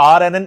RNN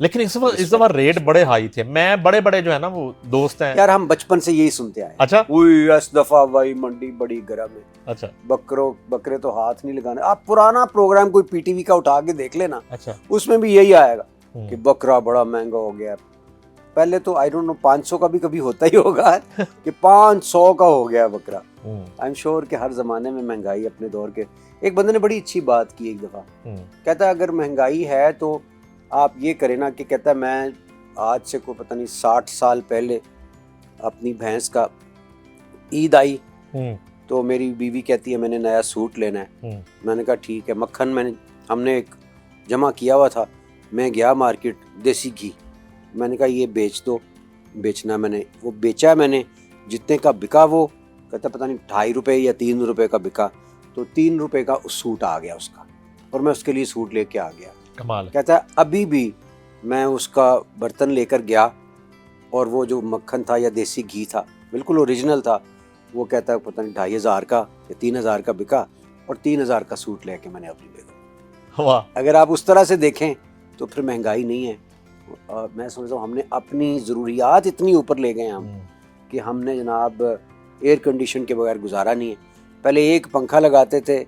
لیکن اس دفعہ rate بڑے ہائی تھے. میں بڑے بڑے جو ہے نا وہ دوست ہیں یار, ہم بچپن سے یہی سنتے آئے. اچھا, اس دفعہ بھائی منڈی بڑی گرم ہے. اچھا, بکرے تو ہاتھ نہیں لگانے. آپ پرانا پروگرام کوئی پی ٹی وی کا اٹھا کے دیکھ لینا, اچھا, اس میں بھی یہی آئے گا کہ بکرا بڑا مہنگا ہو گیا. پہلے تو آئی ڈونٹ نو 500 کا بھی کبھی ہوتا ہی ہوگا کہ 500 کا ہو گیا بکرا. آئی ایم شیور کہ ہر زمانے میں مہنگائی اپنے دور کے. ایک بندے نے بڑی اچھی بات کی ایک دفعہ, کہتا ہے اگر مہنگائی ہے تو آپ یہ کریں نا, کہ کہتا ہے میں آج سے کوئی پتہ نہیں 60 سال پہلے اپنی بھینس کا عید آئی تو میری بیوی کہتی ہے میں نے نیا سوٹ لینا ہے. میں نے کہا ٹھیک ہے. مکھن ہم نے ایک جمع کیا ہوا تھا, میں گیا مارکیٹ, دیسی گھی میں نے کہا یہ بیچ دو. بیچنا میں نے, وہ بیچا میں نے, جتنے کا بکا وہ کہتا پتہ نہیں 2.5 روپے یا 3 روپے کا بکا, تو 3 روپے کا سوٹ آ گیا اس کا, اور میں اس کے لیے سوٹ لے کے آ گیا. کمال. کہتا ہے ابھی بھی میں اس کا برتن لے کر گیا اور وہ جو مکھن تھا یا دیسی گھی تھا بالکل اوریجنل تھا, وہ کہتا ہے پتہ نہیں 2,500 کا یا 3,000 کا بکا, اور 3,000 کا سوٹ لے کے میں نے اپنی بیگم. اگر آپ اس طرح سے دیکھیں تو پھر مہنگائی نہیں ہے. میں سمجھتا ہوں ہم نے اپنی ضروریات اتنی اوپر لے گئے ہم کہ ہم نے جناب ایئر کنڈیشن کے بغیر گزارا نہیں ہے. پہلے ایک پنکھا لگاتے تھے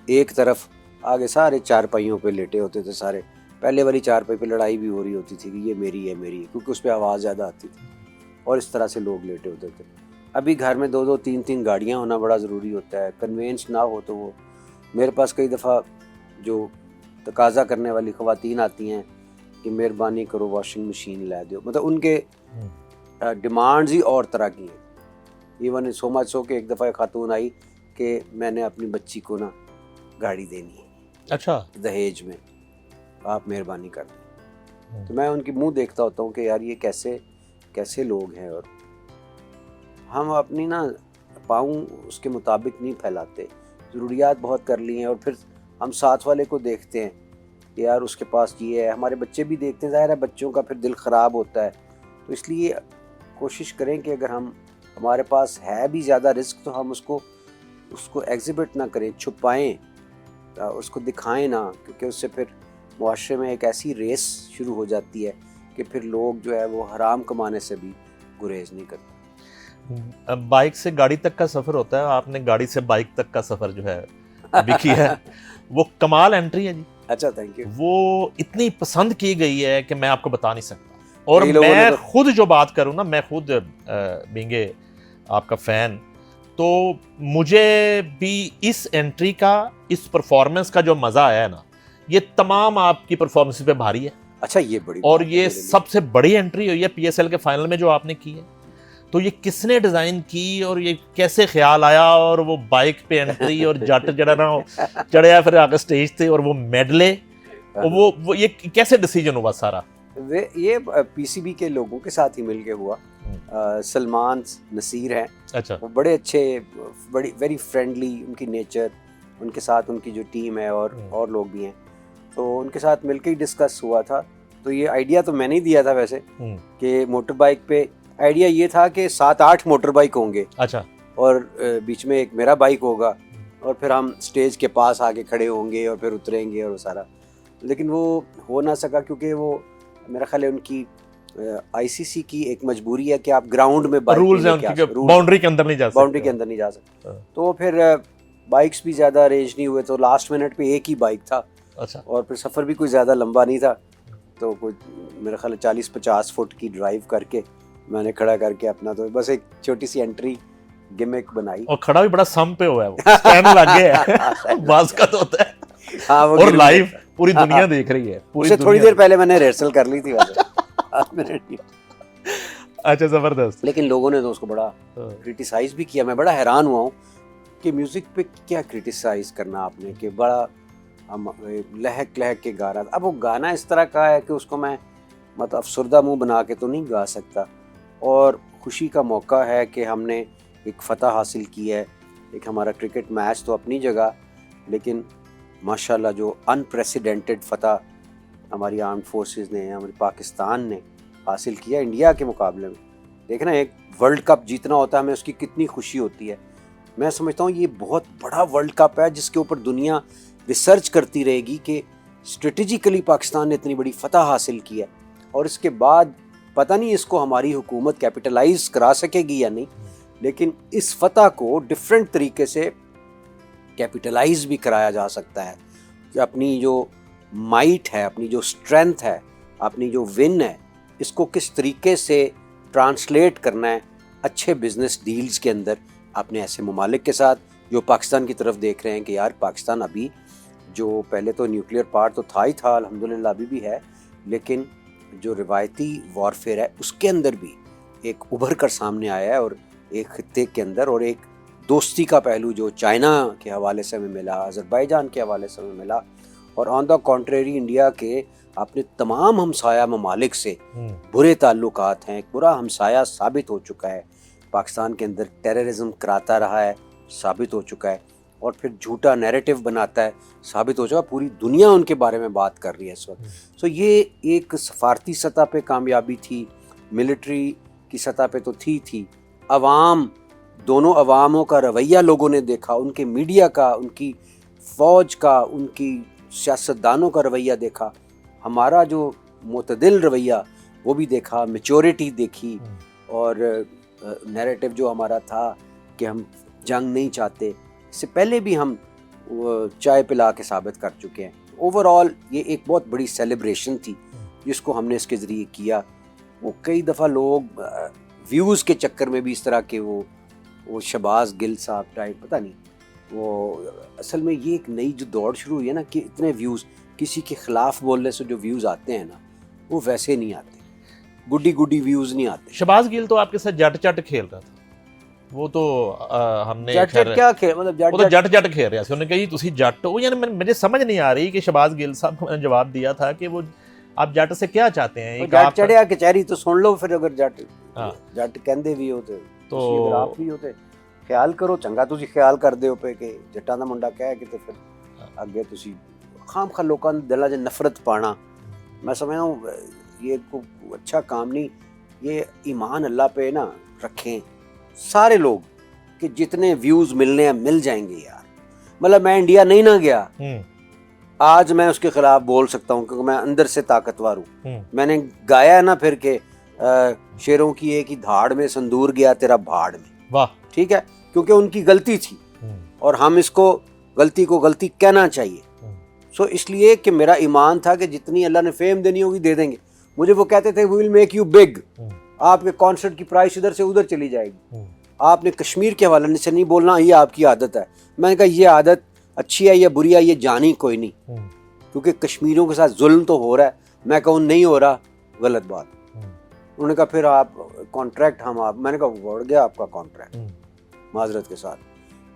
ایک طرف, آگے سارے 4 پہیوں پہ لیٹے ہوتے تھے سارے. پہلے والی 4 پہی پہ لڑائی بھی ہو رہی ہوتی تھی کہ یہ میری ہے میری ہے, کیونکہ اس پہ آواز زیادہ آتی تھی, اور اس طرح سے لوگ لیٹے ہوتے تھے. ابھی گھر میں 2-2 3-3 گاڑیاں ہونا بڑا ضروری ہوتا ہے. کنوینس نہ ہو تو وہ میرے پاس کئی دفعہ جو تقاضا کرنے والی خواتین آتی ہیں کہ مہربانی کرو واشنگ مشین لے دو, مطلب ان کے ڈیمانڈز ہی اور طرح کی ہیں. ایون سو مچ سو کہ ایک دفعہ ایک خاتون آئی کہ میں نے اپنی بچی کو نا گاڑی دینی ہے, اچھا, دہیج میں, آپ مہربانی کر دیں. تو میں ان کی منہ دیکھتا ہوتا ہوں کہ یار یہ کیسے لوگ ہیں, اور ہم اپنی نا پاؤں اس کے مطابق نہیں پھیلاتے. ضروریات بہت کر لی ہیں, اور پھر ہم ساتھ والے کو دیکھتے ہیں کہ یار اس کے پاس یہ ہے, ہمارے بچے بھی دیکھتے ہیں, ظاہر ہے بچوں کا پھر دل خراب ہوتا ہے. تو اس لیے کوشش کریں کہ اگر ہمارے پاس ہے بھی زیادہ رزق تو ہم اس کو ایگزیبٹ نہ کریں, چھپائیں, اس کو دکھائیں نہ, کیونکہ اس سے پھر معاشرے میں ایک ایسی ریس شروع ہو جاتی ہے کہ پھر لوگ جو ہے وہ حرام کمانے سے بھی گریز نہیں کرتے. بائک سے گاڑی تک کا سفر ہوتا ہے, آپ نے گاڑی سے بائک تک کا سفر جو ہے ابھی کیا ہے, وہ کمال انٹری ہے جی. اچھا, تھینک یو. وہ اتنی پسند کی گئی ہے کہ میں آپ کو بتا نہیں سکتا. اور میں خود جو بات کروں نا, میں خود بینگے آپ کا فین, تو مجھے بھی اس انٹری کا, اس پرفارمنس کا جو مزہ آیا ہے نا, یہ تمام آپ کی پرفارمنس پہ بھاری ہے. اچھا, یہ بڑی اور یہ سب سے بڑی انٹری ہوئی ہے پی ایس ایل کے فائنل میں جو آپ نے کی ہے. تو یہ کس نے ڈیزائن کی اور یہ کیسے خیال آیا, اور وہ بائک پہ انٹری اور جٹ چڑھیا پھر آگے اسٹیج تھے اور وہ میڈلے, وہ یہ کیسے ڈیسیجن ہوا سارا؟ یہ پی سی بی کے لوگوں کے ساتھ ہی مل کے ہوا. سلمان نصیر ہیں, اچھا, وہ بڑے اچھے, بڑی ویری فرینڈلی ان کی نیچر, ان کے ساتھ ان کی جو ٹیم ہے اور لوگ بھی ہیں, تو ان کے ساتھ مل کے ہی ڈسکس ہوا تھا. تو یہ آئیڈیا تو میں نے ہی دیا تھا ویسے, کہ موٹر بائک پہ آئیڈیا یہ تھا کہ 7-8 موٹر بائک ہوں گے, اچھا, اور بیچ میں ایک میرا بائک ہوگا, اور پھر ہم سٹیج کے پاس آ کے کھڑے ہوں گے اور پھر اتریں گے اور سارا. لیکن وہ ہو نہ سکا کیونکہ وہ میرا خیال ہے ان کی آئی سی سی کی ایک مجبوری ہے کہ آپ گراؤنڈ میں رولز ہیں, باؤنڈری کے اندر نہیں جا سکتے. تو پھر بائکس بھی زیادہ ارینج نہیں ہوئے, تو لاسٹ منٹ پہ ایک ہی بائک تھا, اور پھر سفر بھی کوئی زیادہ لمبا نہیں تھا, تو کوئی میرا خیال 40-50 فٹ کی ڈرائیو کر کے میں نے کھڑا کر کے اپنا, تو بس ایک چھوٹی سی انٹری گمک بنائی. اور کھڑا بھی بڑا سم پہ ہوا ہے, وہ اسٹینڈ لگ گیا ہے, باز کا تو ہوتا ہے, اور لائیو پوری دنیا دیکھ رہی ہے. اسے تھوڑی دیر پہلے میں نے ریہرسل کر لی تھی ویسے. اچھا, زبردست. لیکن لوگوں نے تو اس کو بڑا کرٹیسائز بھی کیا. میں بڑا حیران ہوا ہوں کہ میوزک پہ کیا کرٹیسائز کرنا آپ نے, کہ بڑا لہک کے گا رہا تھا. اب وہ گانا اس طرح کا ہے کہ اس کو میں مطلب افسردہ منہ بنا کے تو نہیں گا سکتا, اور خوشی کا موقع ہے کہ ہم نے ایک فتح حاصل کی ہے. ایک ہمارا کرکٹ میچ تو اپنی جگہ, لیکن ماشاءاللہ جو انپریسیڈنٹڈ فتح ہماری آرمڈ فورسز نے, ہماری پاکستان نے حاصل کیا انڈیا کے مقابلے میں. دیکھنا, ایک ورلڈ کپ جیتنا ہوتا ہے, ہمیں اس کی کتنی خوشی ہوتی ہے. میں سمجھتا ہوں یہ بہت بڑا ورلڈ کپ ہے جس کے اوپر دنیا ریسرچ کرتی رہے گی کہ اسٹریٹجیکلی پاکستان نے اتنی بڑی فتح حاصل کی ہے, اور اس کے بعد پتہ نہیں اس کو ہماری حکومت کیپٹلائز کرا سکے گی یا نہیں, لیکن اس فتح کو ڈفرینٹ طریقے سے کیپٹلائز بھی کرایا جا سکتا ہے کہ اپنی جو مائٹ ہے, اپنی جو اسٹرینتھ ہے, اپنی جو ون ہے, اس کو کس طریقے سے ٹرانسلیٹ کرنا ہے اچھے بزنس ڈیلز کے اندر اپنے ایسے ممالک کے ساتھ جو پاکستان کی طرف دیکھ رہے ہیں کہ یار پاکستان ابھی جو پہلے تو نیوکلیئر پارٹ تو تھا ہی تھا, الحمدللہ ابھی بھی ہے, لیکن جو روایتی وارفیئر ہے اس کے اندر بھی ایک ابھر کر سامنے آیا ہے, اور ایک خطے کے اندر, اور ایک دوستی کا پہلو جو چائنا کے حوالے سے ہمیں ملا, آذربائیجان کے حوالے سے ہمیں ملا, اور آن دا کانٹریری انڈیا کے اپنے تمام ہمسایہ ممالک سے برے تعلقات ہیں. ایک برا ہمسایہ ثابت ہو چکا ہے پاکستان کے اندر, ٹیررزم کراتا رہا ہے, ثابت ہو چکا ہے, اور پھر جھوٹا نیریٹو بناتا ہے, ثابت ہو چکا. پوری دنیا ان کے بارے میں بات کر رہی ہے اس وقت. سو یہ ایک سفارتی سطح پہ کامیابی تھی, ملٹری کی سطح پہ تو تھی, عوام, دونوں عواموں کا رویہ لوگوں نے دیکھا, ان کے میڈیا کا, ان کی فوج کا, ان کی سیاستدانوں کا رویہ دیکھا, ہمارا جو معتدل رویہ وہ بھی دیکھا, میچورٹی دیکھی, اور نیریٹو جو ہمارا تھا کہ ہم جنگ نہیں چاہتے, اس سے پہلے بھی ہم چائے پلا کے ثابت کر چکے ہیں. اوور آل یہ ایک بہت بڑی سیلیبریشن تھی جس کو ہم نے اس کے ذریعے کیا. وہ کئی دفعہ لوگ ویوز کے چکر میں بھی اس طرح کے وہ شہباز گل صاحب ٹائپ, پتہ نہیں, وہ اصل میں یہ ایک نئی جو دوڑ شروع ہوئی ہے نا کہ اتنے ویوز, کسی کے خلاف بولنے سے جو ویوز آتے ہیں نا وہ ویسے نہیں آتے, گڈی ویوز نہیں آتے. شہباز گل تو آپ کے ساتھ جٹ کھیل رہا تھا, وہ تو ہم نے کیا کھیل, مطلب جٹ کھیل رہا تھا, انہوں نے کہا جی تسی جٹ ہو, یعنی مجھے سمجھ نہیں آ رہی کہ شہباز گل صاحب کو میں نے جواب دیا تھا کہ وہ آپ جٹ سے کیا چاہتے ہیں. جٹ چڑھیا کچہری تو سن لو, پھر اگر جٹ کہندے بھی ہو تو آپ بھی ہوتے خیال کرو, چنگا تسی خیال کردے ہو پہ کہ جٹاں دا منڈا کہہ کے تے پھر اگے تسی خام خواہ لوکاں دے دلاں 'چ نفرت پانا, میں سمجھدا ہوں یہ کوئی اچھا کام نہیں. یہ ایمان اللہ پہ نا رکھیں سارے لوگ کہ جتنے ویوز ملنے ہیں مل جائیں گے یار. مطلب میں انڈیا نہیں نہ گیا, آج میں اس کے خلاف بول سکتا ہوں کیونکہ میں اندر سے طاقتور ہوں. میں نے گایا ہے نا پھر کہ شیروں کی ایک ہی دھاڑ میں سندور گیا تیرا بھاڑ میں, واہ, ٹھیک ہے, کیونکہ ان کی غلطی تھی اور ہم اس کو غلطی کہنا چاہیے. سو اس لیے کہ میرا ایمان تھا کہ جتنی اللہ نے فیم دینی ہوگی دے دیں گے. مجھے وہ کہتے تھے وی ول میک یو بگ, آپ کے کانسرٹ کی پرائس ادھر سے ادھر چلی جائے گی. آپ نے کشمیر کے حوالے سے نہیں بولنا, یہ آپ کی عادت ہے. میں نے کہا یہ عادت اچھی ہے یا بری ہے یہ جانی کوئی نہیں, کیونکہ کشمیریوں کے ساتھ ظلم تو ہو رہا ہے. میں کہوں نہیں ہو رہا, غلط بات. انہوں نے کہا پھر آپ کانٹریکٹ میں نے کہا بڑھ گیا آپ کا کانٹریکٹ, معذرت کے ساتھ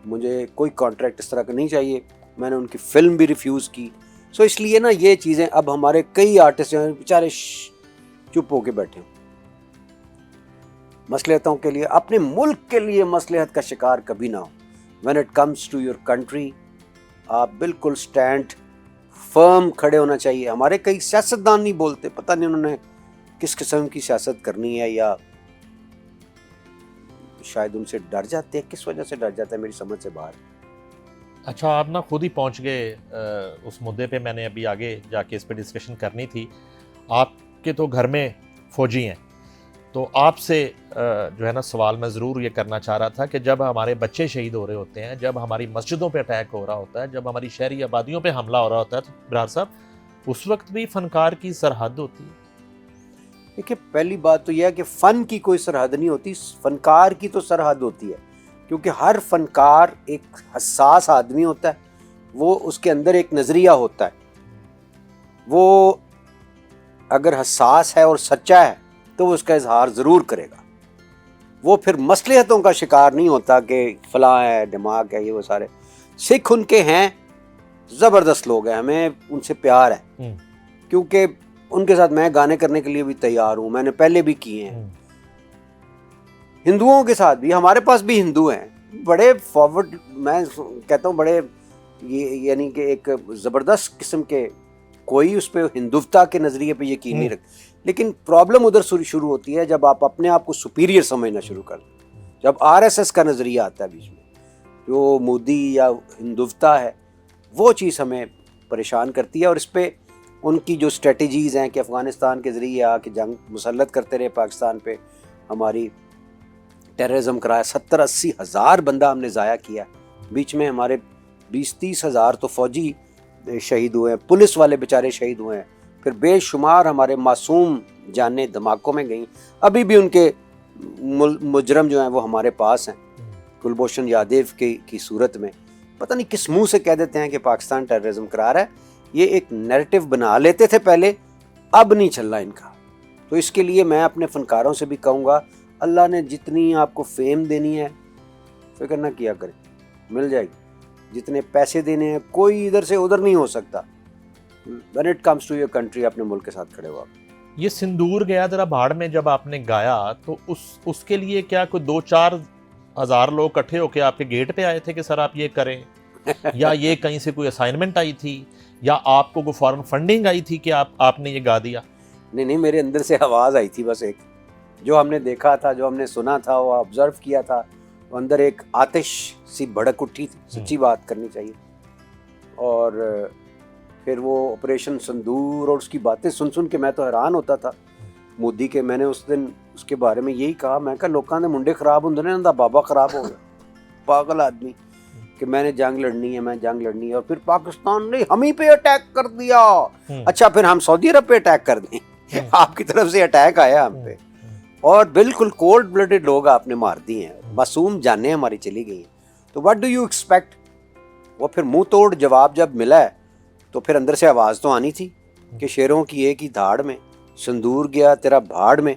مجھے کوئی کانٹریکٹ اس طرح کا نہیں چاہیے. میں نے ان کی فلم بھی ریفیوز کی. سو اس لیے نا یہ چیزیں اب ہمارے کئی آرٹسٹ ہیں بیچارے چپ ہو کے بیٹھے ہیں. مصلحتوں کے لیے, اپنے ملک کے لیے مصلحت کا شکار کبھی نہ ہو. When it comes to your country آپ بالکل اسٹینڈ فرم کھڑے ہونا چاہیے. ہمارے کئی سیاستدان نہیں بولتے, پتہ نہیں انہوں نے کس قسم کی سیاست کرنی ہے, یا شاید ان سے ڈر جاتے ہیں. کس وجہ سے ڈر جاتا ہے میری سمجھ سے باہر. اچھا, آپ نا خود ہی پہنچ گئے اس مدعے پہ. میں نے ابھی آگے جا کے اس پہ ڈسکشن کرنی تھی. آپ کے تو گھر میں فوجی ہیں, تو آپ سے جو ہے نا سوال میں ضرور یہ کرنا چاہ رہا تھا کہ جب ہمارے بچے شہید ہو رہے ہوتے ہیں, جب ہماری مسجدوں پہ اٹیک ہو رہا ہوتا ہے, جب ہماری شہری آبادیوں پہ حملہ ہو رہا ہوتا ہے, تو برار صاحب اس وقت بھی فنکار کی سرحد ہوتی ہے. دیکھیے پہلی بات تو یہ ہے کہ فن کی کوئی سرحد نہیں ہوتی, فنکار کی تو سرحد ہوتی ہے. کیونکہ ہر فنکار ایک حساس آدمی ہوتا ہے, وہ اس کے اندر ایک نظریہ ہوتا ہے. وہ اگر حساس ہے اور سچا ہے تو وہ اس کا اظہار ضرور کرے گا. وہ پھر مصلحتوں کا شکار نہیں ہوتا کہ فلاں ہے, دماغ ہے, یہ وہ سارے. سکھ ان کے ہیں, زبردست لوگ ہیں, ہمیں ان سے پیار ہے, کیونکہ ان کے ساتھ میں گانے کرنے کے لیے بھی تیار ہوں, میں نے پہلے بھی کیے ہیں. ہندوؤں کے ساتھ بھی, ہمارے پاس بھی ہندو ہیں بڑے فارورڈ, میں کہتا ہوں بڑے, یہ یعنی کہ ایک زبردست قسم کے, کوئی اس پہ ہندوتا کے نظریے پہ یقین نہیں رکھتے. لیکن پرابلم ادھر شروع ہوتی ہے جب آپ اپنے آپ کو سپیریئر سمجھنا شروع کر دیں. جب RSS کا نظریہ آتا ہے بیچ میں, جو مودی یا ہندوتا ہے, وہ چیز ہمیں پریشان کرتی ہے. اور اس پہ ان کی جو اسٹریٹجیز ہیں کہ افغانستان کے ذریعے آ کے جنگ مسلط کرتے رہے پاکستان پہ، ہماری ٹیررزم کرایا، 70-80 ہزار بندہ ہم نے ضائع کیا، بیچ میں ہمارے 20-30 ہزار تو فوجی شہید ہوئے ہیں، پولیس والے بیچارے شہید ہوئے ہیں، پھر بے شمار ہمارے معصوم جانیں دھماکوں میں گئیں، ابھی بھی ان کے مجرم جو ہیں وہ ہمارے پاس ہیں، کلبھوشن یادیو کی صورت میں۔ پتہ نہیں کس منہ سے کہہ دیتے ہیں کہ پاکستان ٹیررزم کرا رہا ہے، یہ ایک نیریٹو بنا لیتے تھے پہلے، اب نہیں چل رہا ان کا۔ تو اس کے لیے میں اپنے فنکاروں سے بھی کہوں گا، اللہ نے جتنی آپ کو فیم دینی ہے فکر نہ کیا کریں، مل جائے گی، جتنے پیسے دینے ہیں کوئی ادھر سے ادھر نہیں ہو سکتا۔ when it comes to your country اپنے ملک کے ساتھ کھڑے ہوا۔ یہ سندور گیا ذرا بھاڑ میں جب آپ نے گایا تو اس کے لیے کیا کوئی 2-4 ہزار لوگ اکٹھے ہو کے آپ کے گیٹ پہ آئے تھے کہ سر آپ یہ کریں، یا یہ کہیں سے کوئی اسائنمنٹ آئی تھی، یا آپ کو کوئی فورن فنڈنگ آئی تھی کہ آپ نے یہ گا دیا؟ نہیں، میرے اندر سے آواز آئی تھی بس ایک، جو ہم نے دیکھا تھا، جو ہم نے سنا تھا، وہ آبزرو کیا تھا، وہ اندر ایک آتش سی بھڑک اٹھی تھی، سچی بات کرنی چاہیے۔ اور پھر وہ آپریشن سندور اور اس کی باتیں سن کے میں تو حیران ہوتا تھا مودی کے۔ میں نے اس دن اس کے بارے میں یہی کہا، میں کہا لوکاں دے منڈے خراب ہوندے نے، اندا بابا خراب ہو گیا، پاگل آدمی، کہ میں نے جنگ لڑنی ہے، میں جنگ لڑنی ہے، اور پھر پاکستان نے ہم ہی پہ اٹیک کر دیا۔ اچھا پھر ہم سعودی عرب پہ اٹیک کر دیں؟ آپ کی طرف سے اٹیک آیا ہم پہ، اور بالکل کولڈ بلڈڈ لوگ آپ نے مار دیے ہیں، معصوم جانیں ہماری چلی گئی ہیں، تو واٹ ڈو یو ایکسپیکٹ؟ وہ پھر منہ توڑ جواب جب ملا ہے تو پھر اندر سے آواز تو آنی تھی کہ شیروں کی ایک ہی دھاڑ میں سندور گیا تیرا بھاڑ میں،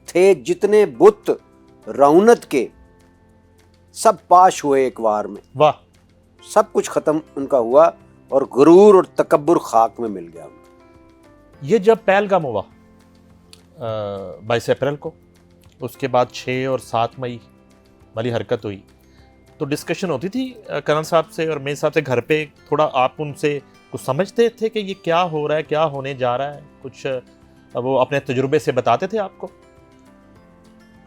تھے جتنے بت رونت کے سب پاش ہوئے ایک وار میں، واہ، سب کچھ ختم ان کا ہوا، اور غرور اور تکبر خاک میں مل گیا۔ یہ جب پہلگام ہوا 22 اپریل کو، اس کے بعد 6 اور 7 مئی والی حرکت ہوئی، تو ڈسکشن ہوتی تھی کرن صاحب سے اور میز صاحب سے گھر پہ؟ تھوڑا آپ ان سے کچھ سمجھتے تھے کہ یہ کیا ہو رہا ہے، کیا ہونے جا رہا ہے؟ کچھ وہ اپنے تجربے سے بتاتے تھے آپ کو؟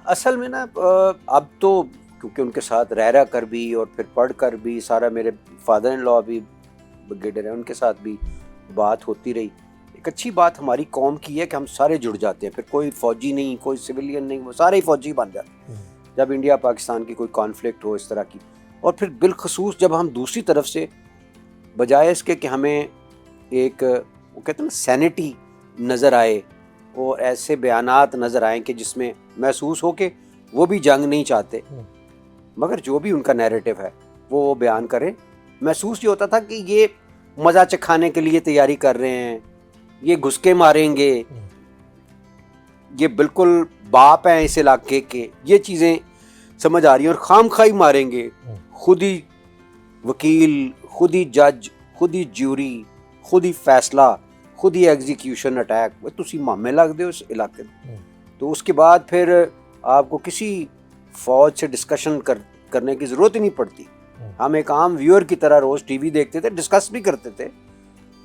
اصل میں نا اب تو کیونکہ ان کے ساتھ رہ کر بھی اور پھر پڑھ کر بھی، سارا میرے فادر ان لا بھی بریگیڈیئر ہیں، ان کے ساتھ بھی بات ہوتی رہی۔ ایک اچھی بات ہماری قوم کی ہے کہ ہم سارے جڑ جاتے ہیں، پھر کوئی فوجی نہیں، کوئی سویلین نہیں، وہ سارے ہی فوجی بن جاتے ہیں جب انڈیا پاکستان کی کوئی کانفلکٹ ہو اس طرح کی۔ اور پھر بالخصوص جب ہم دوسری طرف سے بجائے اس کے کہ ہمیں ایک وہ کہتے ہیں نا سینٹی نظر آئے، اور ایسے بیانات نظر آئیں کہ جس میں محسوس ہو کہ وہ بھی جنگ نہیں چاہتے، مگر جو بھی ان کا نیریٹو ہے وہ بیان کریں، محسوس یہ ہوتا تھا کہ یہ مزہ چکھانے کے لیے تیاری کر رہے ہیں، یہ گھسکے ماریں گے، یہ بالکل باپ ہیں اس علاقے کے، یہ چیزیں سمجھ آ رہی ہیں، اور خام خواہی ماریں گے، خود ہی وکیل، خود ہی جج، خود ہی جیوری، خود ہی فیصلہ، خود ہی ایگزیکیوشن اٹیک، وہ تسی مامے لگ دے اس علاقے میں۔ تو اس کے بعد پھر آپ کو کسی فوج سے ڈسکشن کرنے کی ضرورت ہی نہیں پڑتی، ہم ایک عام ویور کی طرح روز ٹی وی دیکھتے تھے، ڈسکس بھی کرتے تھے،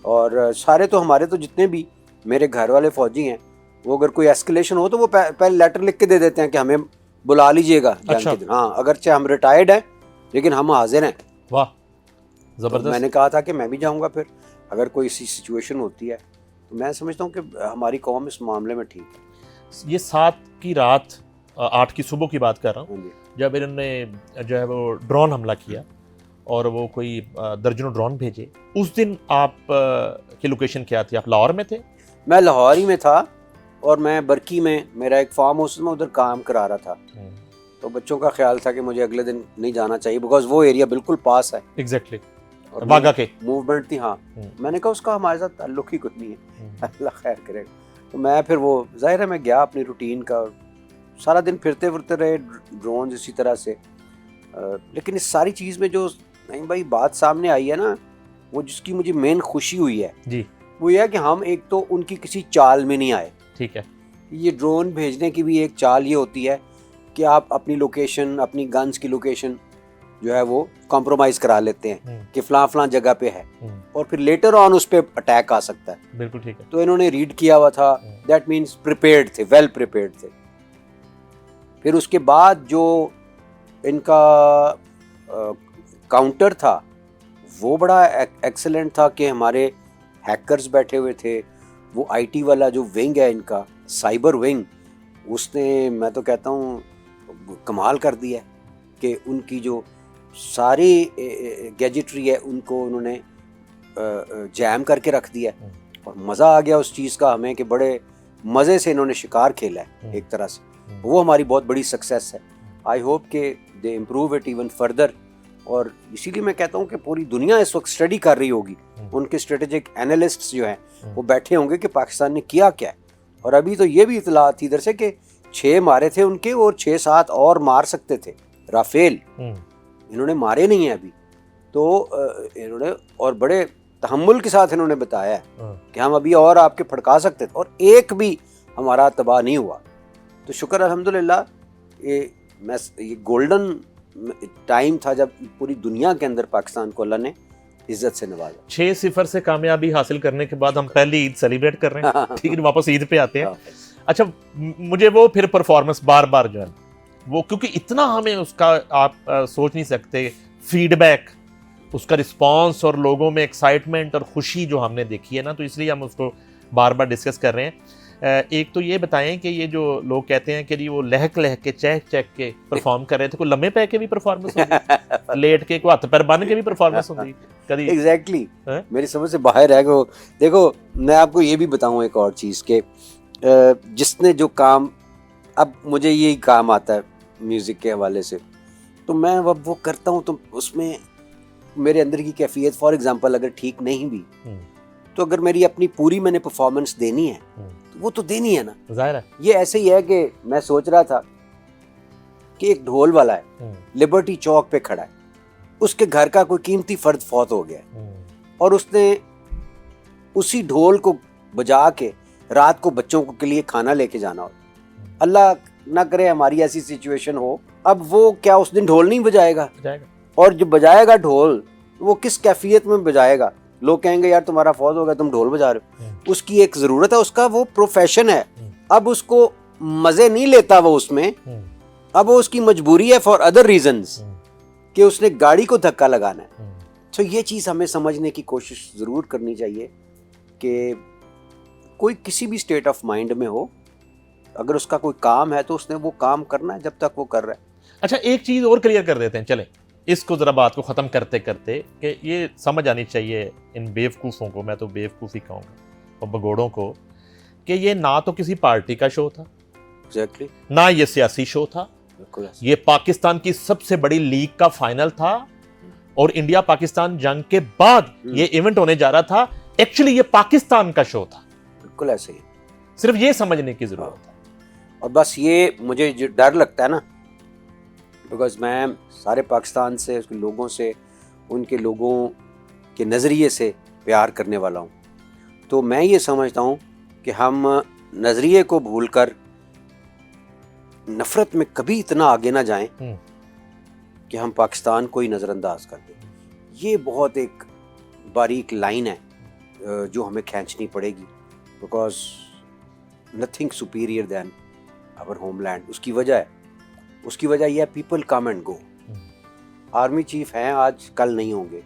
اور سارے تو ہمارے تو جتنے بھی میرے گھر والے فوجی ہیں، وہ اگر کوئی ایسکلیشن ہو تو وہ پہلے لیٹر لکھ کے دے دیتے ہیں کہ ہمیں بلا لیجئے گا جنگ کے دن، ہاں اگرچہ ہم ریٹائرڈ ہیں لیکن ہم حاضر ہیں۔ واہ، زبردست۔ میں نے کہا تھا کہ میں بھی جاؤں گا پھر اگر کوئی ایسی سچویشن ہوتی ہے، تو میں سمجھتا ہوں کہ ہماری قوم اس معاملے میں ٹھیک ہے۔ یہ 7 کی رات 8 کی صبح کی بات کر رہا ہوں، ہاں جی، جب انہوں نے جو ہے وہ ڈرون حملہ کیا اور وہ کوئی درجنوں ڈرون بھیجے، اس دن آپ کی لوکیشن کیا تھی؟ آپ لاہور میں تھے؟ میں لاہور ہی میں تھا، اور میں برکی میں میرا ایک فارم ہاؤس میں ادھر کام کرا رہا تھا، تو بچوں کا خیال تھا کہ مجھے اگلے دن نہیں جانا چاہیے بیکاز وہ ایریا بالکل پاس ہے، ایگزیکٹلی اور واگا کے موومنٹ تھی۔ ہاں میں نے کہا اس کا ہمارے ساتھ تعلق ہی کچھ نہیں ہے، اللہ خیر کرے گا۔ تو میں پھر وہ ظاہر ہے میں گیا اپنی روٹین کا، سارا دن پھرتے رہے ڈرون اسی طرح سے، لیکن اس ساری چیز میں جو نہیں بھائی بات سامنے آئی ہے نا، وہ جس کی مجھے مین خوشی ہوئی ہے جی، وہ یہ ہے کہ ہم ایک تو ان کی کسی چال میں نہیں آئے۔ ٹھیک ہے، یہ ڈرون بھیجنے کی بھی ایک چال یہ ہوتی ہے کہ آپ اپنی لوکیشن، اپنی گنز کی لوکیشن جو ہے وہ کمپرومائز کرا لیتے ہیں کہ فلاں فلاں جگہ پہ ہے، اور پھر لیٹر آن اس پہ اٹیک آ سکتا ہے۔ بالکل ٹھیک ہے۔ تو انہوں نے ریڈ کیا ہوا تھا، دیٹ مینس پریپیئرڈ تھے، ویل پریپیئرڈ تھے۔ پھر اس کے بعد جو ان کا کاؤنٹر تھا وہ بڑا ایکسلنٹ تھا کہ ہمارے ہیکرز بیٹھے ہوئے تھے، وہ آئی ٹی والا جو ونگ ہے ان کا سائبر ونگ, اس نے میں تو کہتا ہوں کمال کر دیا ہے کہ ان کی جو ساری گیجٹری ہے ان کو انہوں نے جیم کر کے رکھ دیا ہے, اور مزہ آ گیا اس چیز کا ہمیں کہ بڑے مزے سے انہوں نے شکار کھیلا ہے ایک طرح سے. وہ ہماری بہت بڑی سکسیس ہے. آئی ہوپ کہ they improve it even further, اور اسی لیے میں کہتا ہوں کہ پوری دنیا اس وقت اسٹڈی کر رہی ہوگی, ان کے اسٹریٹجک اینالسٹس جو ہیں وہ بیٹھے ہوں گے کہ پاکستان نے کیا کیا ہے. اور ابھی تو یہ بھی اطلاع تھی ادھر سے کہ 6 مارے تھے ان کے, اور 6-7 اور مار سکتے تھے. رافیل انہوں نے مارے نہیں ہیں ابھی تو انہوں نے, اور بڑے تحمل کے ساتھ انہوں نے بتایا ہے کہ ہم ابھی اور آپ کے پھڑکا سکتے تھے, اور ایک بھی ہمارا تباہ نہیں ہوا. تو شکر الحمدللہ, یہ گولڈن ٹائم تھا جب پوری دنیا کے اندر پاکستان کو اللہ نے عزت سے نوازا. 6-0 سے کامیابی حاصل کرنے کے بعد ہم پہلی عید سیلیبریٹ کر رہے ہیں, ٹھیک ہے, واپس عید پہ آتے ہیں. اچھا مجھے وہ پھر پرفارمنس بار بار جو ہے وہ, کیونکہ اتنا ہمیں اس کا آپ سوچ نہیں سکتے فیڈ بیک, اس کا رسپانس اور لوگوں میں ایکسائٹمنٹ اور خوشی جو ہم نے دیکھی ہے نا, تو اس لیے ہم اس کو بار بار ڈسکس کر رہے ہیں. ایک تو یہ بتائیں کہ یہ جو لوگ کہتے ہیں کہ جی وہ لہک کے چہک چہک کے پرفارم کر رہے تھے, کوئی لمبے پہ کے بھی پرفارمنس ہوتی, لیٹ کے, کوئی ہاتھ پیر بن کے بھی پرفارمنس ہوتی کبھی؟ ایگزیکٹلی میری سمجھ سے باہر ہے. کہ دیکھو میں آپ کو یہ بھی بتاؤں ایک اور چیز کہ جس نے جو کام, اب مجھے یہی کام آتا ہے میوزک کے حوالے سے, تو میں اب وہ کرتا ہوں تو اس میں میرے اندر کی کیفیت, فار ایگزامپل اگر ٹھیک نہیں بھی تو اگر میری اپنی پوری میں نے پرفارمنس دینی ہے تو وہ تو دینی ہے نا, ظاہر ہے. یہ ایسے ہی ہے کہ میں سوچ رہا تھا کہ ایک ڈھول والا ہے, لبرٹی چوک پہ کھڑا ہے, اس کے گھر کا کوئی قیمتی فرد فوت ہو گیا ہے, اور اس نے اسی ڈھول کو بجا کے رات کو بچوں کے لیے کھانا لے کے جانا ہو. اللہ نہ کرے ہماری ایسی سچویشن ہو, اب وہ کیا اس دن ڈھول نہیں بجائے گا, اور جو بجائے گا ڈھول وہ کس کیفیت میں بجائے گا؟ لوگ کہیں گے یار تمہارا فوت ہو گیا تم ڈھول بجا رہے ہو. اس کی ایک ضرورت ہے, اس کا وہ پروفیشن ہے. اب اس کو مزے نہیں لیتا وہ اس میں, اب وہ اس کی مجبوری ہے فار ادر ریزنز کہ اس نے گاڑی کو دھکا لگانا ہے. تو یہ چیز ہمیں سمجھنے کی کوشش ضرور کرنی چاہیے کہ کوئی کسی بھی اسٹیٹ آف مائنڈ میں ہو, اگر اس کا کوئی کام ہے تو اس نے وہ کام کرنا ہے جب تک وہ کر رہا ہے. اچھا ایک چیز اور کلیئر کر دیتے ہیں, چلیں اس کو ذرا بات کو ختم کرتے کرتے, کہ یہ سمجھ آنی چاہیے ان بیوقوفوں کو, میں تو بیوقوفی کہوں گا, اور بگوڑوں کو, کہ یہ نہ تو کسی پارٹی کا شو تھا, نہ یہ سیاسی شو تھا, یہ پاکستان کی سب سے بڑی لیگ کا فائنل تھا, اور انڈیا پاکستان جنگ کے بعد یہ ایونٹ ہونے جا رہا تھا. ایکچولی یہ پاکستان کا شو تھا. بالکل ایسے ہی, صرف یہ سمجھنے کی ضرورت ہے. اور بس یہ مجھے جو ڈر لگتا ہے نا, بیکاز میں سارے پاکستان سے, اس کے لوگوں سے, ان کے لوگوں کے نظریے سے پیار کرنے والا ہوں, تو میں یہ سمجھتا ہوں کہ ہم نظریے کو بھول کر نفرت میں کبھی اتنا آگے نہ جائیں کہ ہم پاکستان کو ہی نظر انداز کر دیں. یہ بہت ایک باریک لائن ہے جو ہمیں کھینچنی پڑے گی, because nothing superior than our ہوم لینڈ. اس کی وجہ یہ ہے people come and go. Army chief ہیں آج, کل نہیں ہوں گے.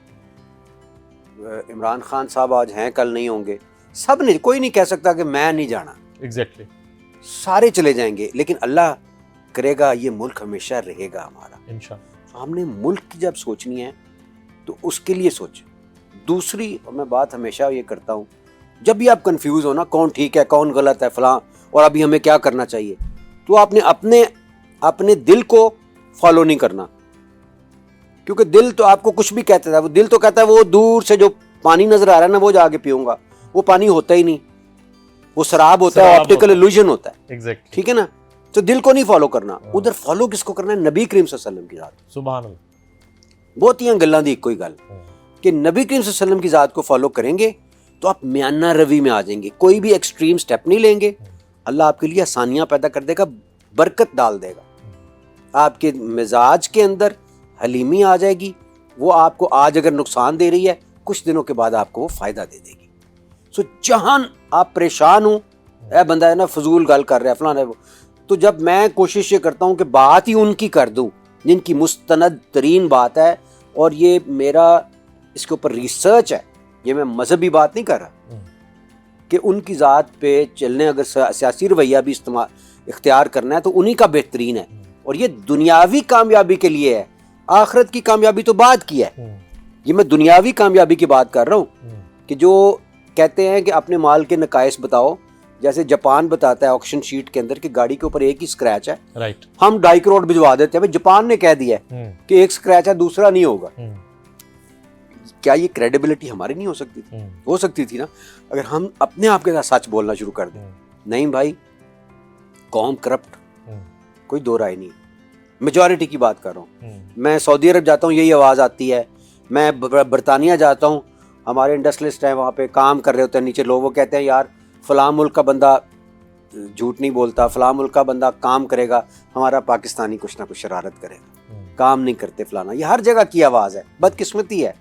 عمران خان صاحب آج ہیں, کل نہیں ہوں گے. سب نے, کوئی نہیں کہہ سکتا کہ میں نہیں جانا. ایگزیکٹلی سارے چلے جائیں گے, لیکن اللہ کرے گا یہ ملک ہمیشہ رہے گا ہمارا انشاءاللہ. ہم نے ملک کی جب سوچنی ہے تو اس کے لیے سوچیں. دوسری میں بات ہمیشہ یہ کرتا ہوں, جب بھی آپ کنفیوز ہو نا کون ٹھیک ہے کون غلط ہے فلاں, اور ابھی ہمیں کیا کرنا چاہیے, تو آپ نے اپنے دل کو فالو نہیں کرنا, کیونکہ دل تو آپ کو کچھ بھی کہتا ہے. وہ دل تو کہتا ہے وہ دور سے جو پانی نظر آ رہا ہے نا وہ جا کے پیوں گا, وہ پانی ہوتا ہی نہیں, وہ سراب ہوتا ہے, آپٹیکل ایلوژن ہوتا ہے. ٹھیک ہے نا, تو دل کو نہیں فالو کرنا. ادھر فالو کس کو کرنا ہے؟ نبی کریم صلی اللہ علیہ وسلم کی ذات. سبحان اللہ. بہت ہی گلاں دی کوئی گل کہ نبی کریم صلی اللہ علیہ وسلم کی ذات کو فالو کریں گے تو آپ میانہ روی میں آ جائیں گے. کوئی بھی ایکسٹریم سٹیپ نہیں لیں گے, اللہ آپ کے لیے آسانیاں پیدا کر دے گا, برکت ڈال دے گا. آپ کے مزاج کے اندر حلیمی آ جائے گی. وہ آپ کو آج اگر نقصان دے رہی ہے, کچھ دنوں کے بعد آپ کو وہ فائدہ دے دے گی. سو جہاں آپ پریشان ہوں, اے بندہ ہے نا فضول گل کر رہا ہے فلاں, تو جب میں کوشش یہ کرتا ہوں کہ بات ہی ان کی کر دوں جن کی مستند ترین بات ہے, اور یہ میرا اس کے اوپر ریسرچ ہے, یہ میں مذہبی بات نہیں کر رہا, کہ ان کی ذات پہ چلنے اگر سیاسی رویہ بھی اختیار کرنا ہے تو انہی کا بہترین ہے. اور یہ دنیاوی کامیابی کے لیے ہے, آخرت کی کامیابی تو بعد کی ہے. یہ میں دنیاوی کامیابی کی بات کر رہا ہوں کہ جو کہتے ہیں کہ اپنے مال کے نقائص بتاؤ, جیسے جاپان بتاتا ہے آکشن شیٹ کے اندر کہ گاڑی کے اوپر ایک ہی اسکریچ ہے, ہم 2.5 کروڑ بھجوا دیتے ہیں. بھائی جاپان نے کہہ دیا ہے کہ ایک اسکریچ ہے دوسرا نہیں ہوگا. کیا یہ کریڈیبلٹی ہماری نہیں ہو سکتی تھی؟ ہو سکتی تھی نا, اگر ہم اپنے آپ کے ساتھ سچ بولنا شروع کر دیں. نہیں بھائی, قوم کرپٹ, کوئی دو رائے نہیں. میجورٹی کی بات کر رہا ہوں. میں سعودی عرب جاتا ہوں یہی آواز آتی ہے, میں برطانیہ جاتا ہوں, ہمارے انڈسٹریلسٹ ہیں وہاں پہ کام کر رہے ہوتے ہیں نیچے لوگ, وہ کہتے ہیں یار فلاں ملک کا بندہ جھوٹ نہیں بولتا, فلاں ملک کا بندہ کام کرے گا, ہمارا پاکستانی کچھ نہ کچھ شرارت کرے گا, کام نہیں کرتے فلانا. یہ ہر جگہ کی آواز ہے, بدقسمتی ہے.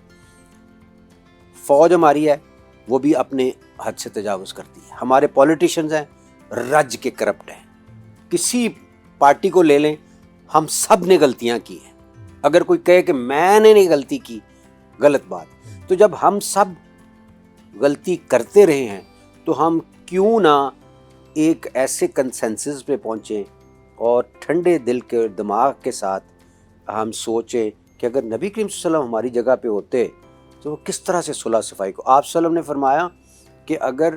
فوج ہماری ہے وہ بھی اپنے حد سے تجاوز کرتی ہے. ہمارے پولیٹیشنز ہیں رج کے کرپٹ ہیں. کسی پارٹی کو لے لیں, ہم سب نے غلطیاں کی ہیں. اگر کوئی کہے کہ میں نے نہیں غلطی کی, غلط بات. تو جب ہم سب غلطی کرتے رہے ہیں تو ہم کیوں نہ ایک ایسے کنسنسس پہ پہنچیں اور ٹھنڈے دل کے دماغ کے ساتھ ہم سوچیں کہ اگر نبی کریم صلی اللہ علیہ وسلم ہماری جگہ پہ ہوتے تو وہ کس طرح سے صلح صفائی کو. آپ صلی اللہ علیہ وسلم نے فرمایا کہ اگر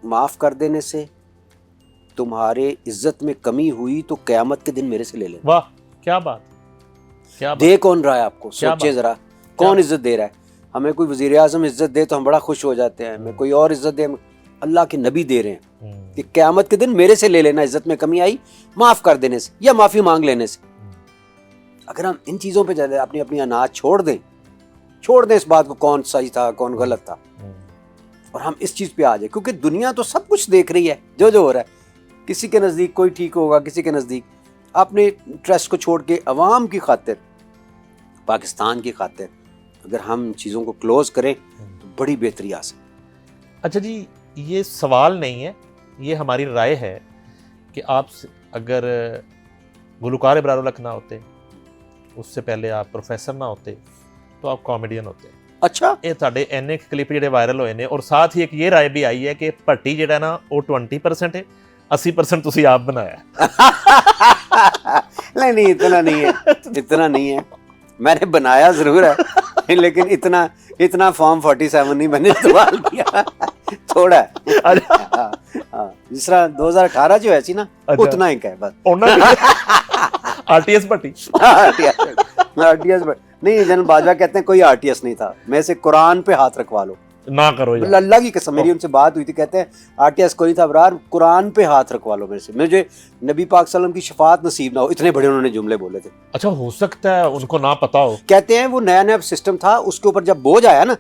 معاف کر دینے سے تمہارے عزت میں کمی ہوئی تو قیامت کے دن میرے سے لے لیں. واہ کیا بات, کیا دے کون رہا ہے آپ کو, سوچے ذرا کون عزت دے رہا ہے. ہمیں کوئی وزیر اعظم عزت دے تو ہم بڑا خوش ہو جاتے ہیں, ہمیں کوئی اور عزت دے, اللہ کے نبی دے رہے ہیں کہ قیامت کے دن میرے سے لے لینا, عزت میں کمی آئی معاف کر دینے سے یا معافی مانگ لینے سے. اگر ہم ان چیزوں پہ جاتے اپنی اپنی اناج چھوڑ دیں اس بات کو کون صحیح تھا کون غلط تھا, اور ہم اس چیز پہ آ جائیں, کیونکہ دنیا تو سب کچھ دیکھ رہی ہے جو ہو رہا ہے. کسی کے نزدیک کوئی ٹھیک ہوگا, کسی کے نزدیک. اپنے ٹرسٹ کو چھوڑ کے عوام کی خاطر, پاکستان کی خاطر اگر ہم چیزوں کو کلوز کریں تو بڑی بہتری آ سکتی. اچھا جی, یہ سوال نہیں ہے, یہ ہماری رائے ہے کہ آپ اگر گلوکار ابرار الحق نہ ہوتے, اس سے پہلے آپ پروفیسر نہ ہوتے, تو آپ کامیڈین ہوتے. اچھا, یہ ਤੁਹਾਡੇ ਇੰਨੇ ਕਲਿੱਪ ਜਿਹੜੇ ਵਾਇਰਲ ਹੋਏ ਨੇ, ਔਰ ਸਾਥ ਹੀ ਇੱਕ ਇਹ ਰਾਏ ਵੀ ਆਈ ਹੈ ਕਿ ਭੱਟੀ ਜਿਹੜਾ ਨਾ ਉਹ 20% ਹੈ, 80% ਤੁਸੀਂ ਆਪ ਬਣਾਇਆ. نہیں اتنا نہیں ہے, میں نے بنایا ضرور ہے لیکن اتنا فارم 47 نہیں میں نے استعمال کیا, تھوڑا ہے. جس طرح 2018 جو ہے سی نا اتنا ہی کا ہے بس. RTS بھٹی نہیں, جنرل باجوہ کہتے ہیں کوئی RTS نہیں تھا, میں سے قرآن پہ ہاتھ رکھوا لو نہ کرو. اللہ کی قسم, میری ان سے بات ہوئی تھی, کہتے ہیں RTS کوئی تھا ابرار, قرآن پہ ہاتھ رکھوا لو میرے سے, مجھے نبی پاک صلی اللہ علیہ وسلم کی شفاعت نصیب نہ ہو. اتنے بڑے انہوں نے جملے بولے تھے. اچھا, ہو سکتا ہے ان کو نہ پتا ہو. کہتے ہیں وہ نیا سسٹم تھا, اس کے اوپر جب بوجھ آیا نا,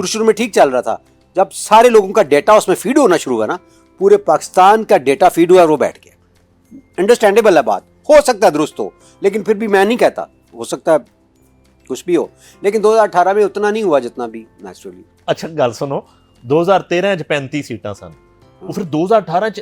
شروع میں ٹھیک چل رہا تھا, جب سارے لوگوں کا ڈیٹا اس میں فیڈ ہونا شروع ہوا نا, پورے پاکستان کا ڈیٹا فیڈ ہوا اور وہ بیٹھ گیا. انڈرسٹینڈیبل ہے بات, ہو سکتا ہے درست ہو, لیکن پھر بھی میں نہیں کہتا, ہو سکتا ہے کچھ بھی ہو, لیکن 2018 میں اتنا نہیں ہوا جتنا بھی نیچرلی. اچھا گل سنو, 2013 ਚ 35 ਸੀਟਾਂ ਸਨ, ਉਹ ਫਿਰ 2018 ਚ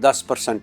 10%.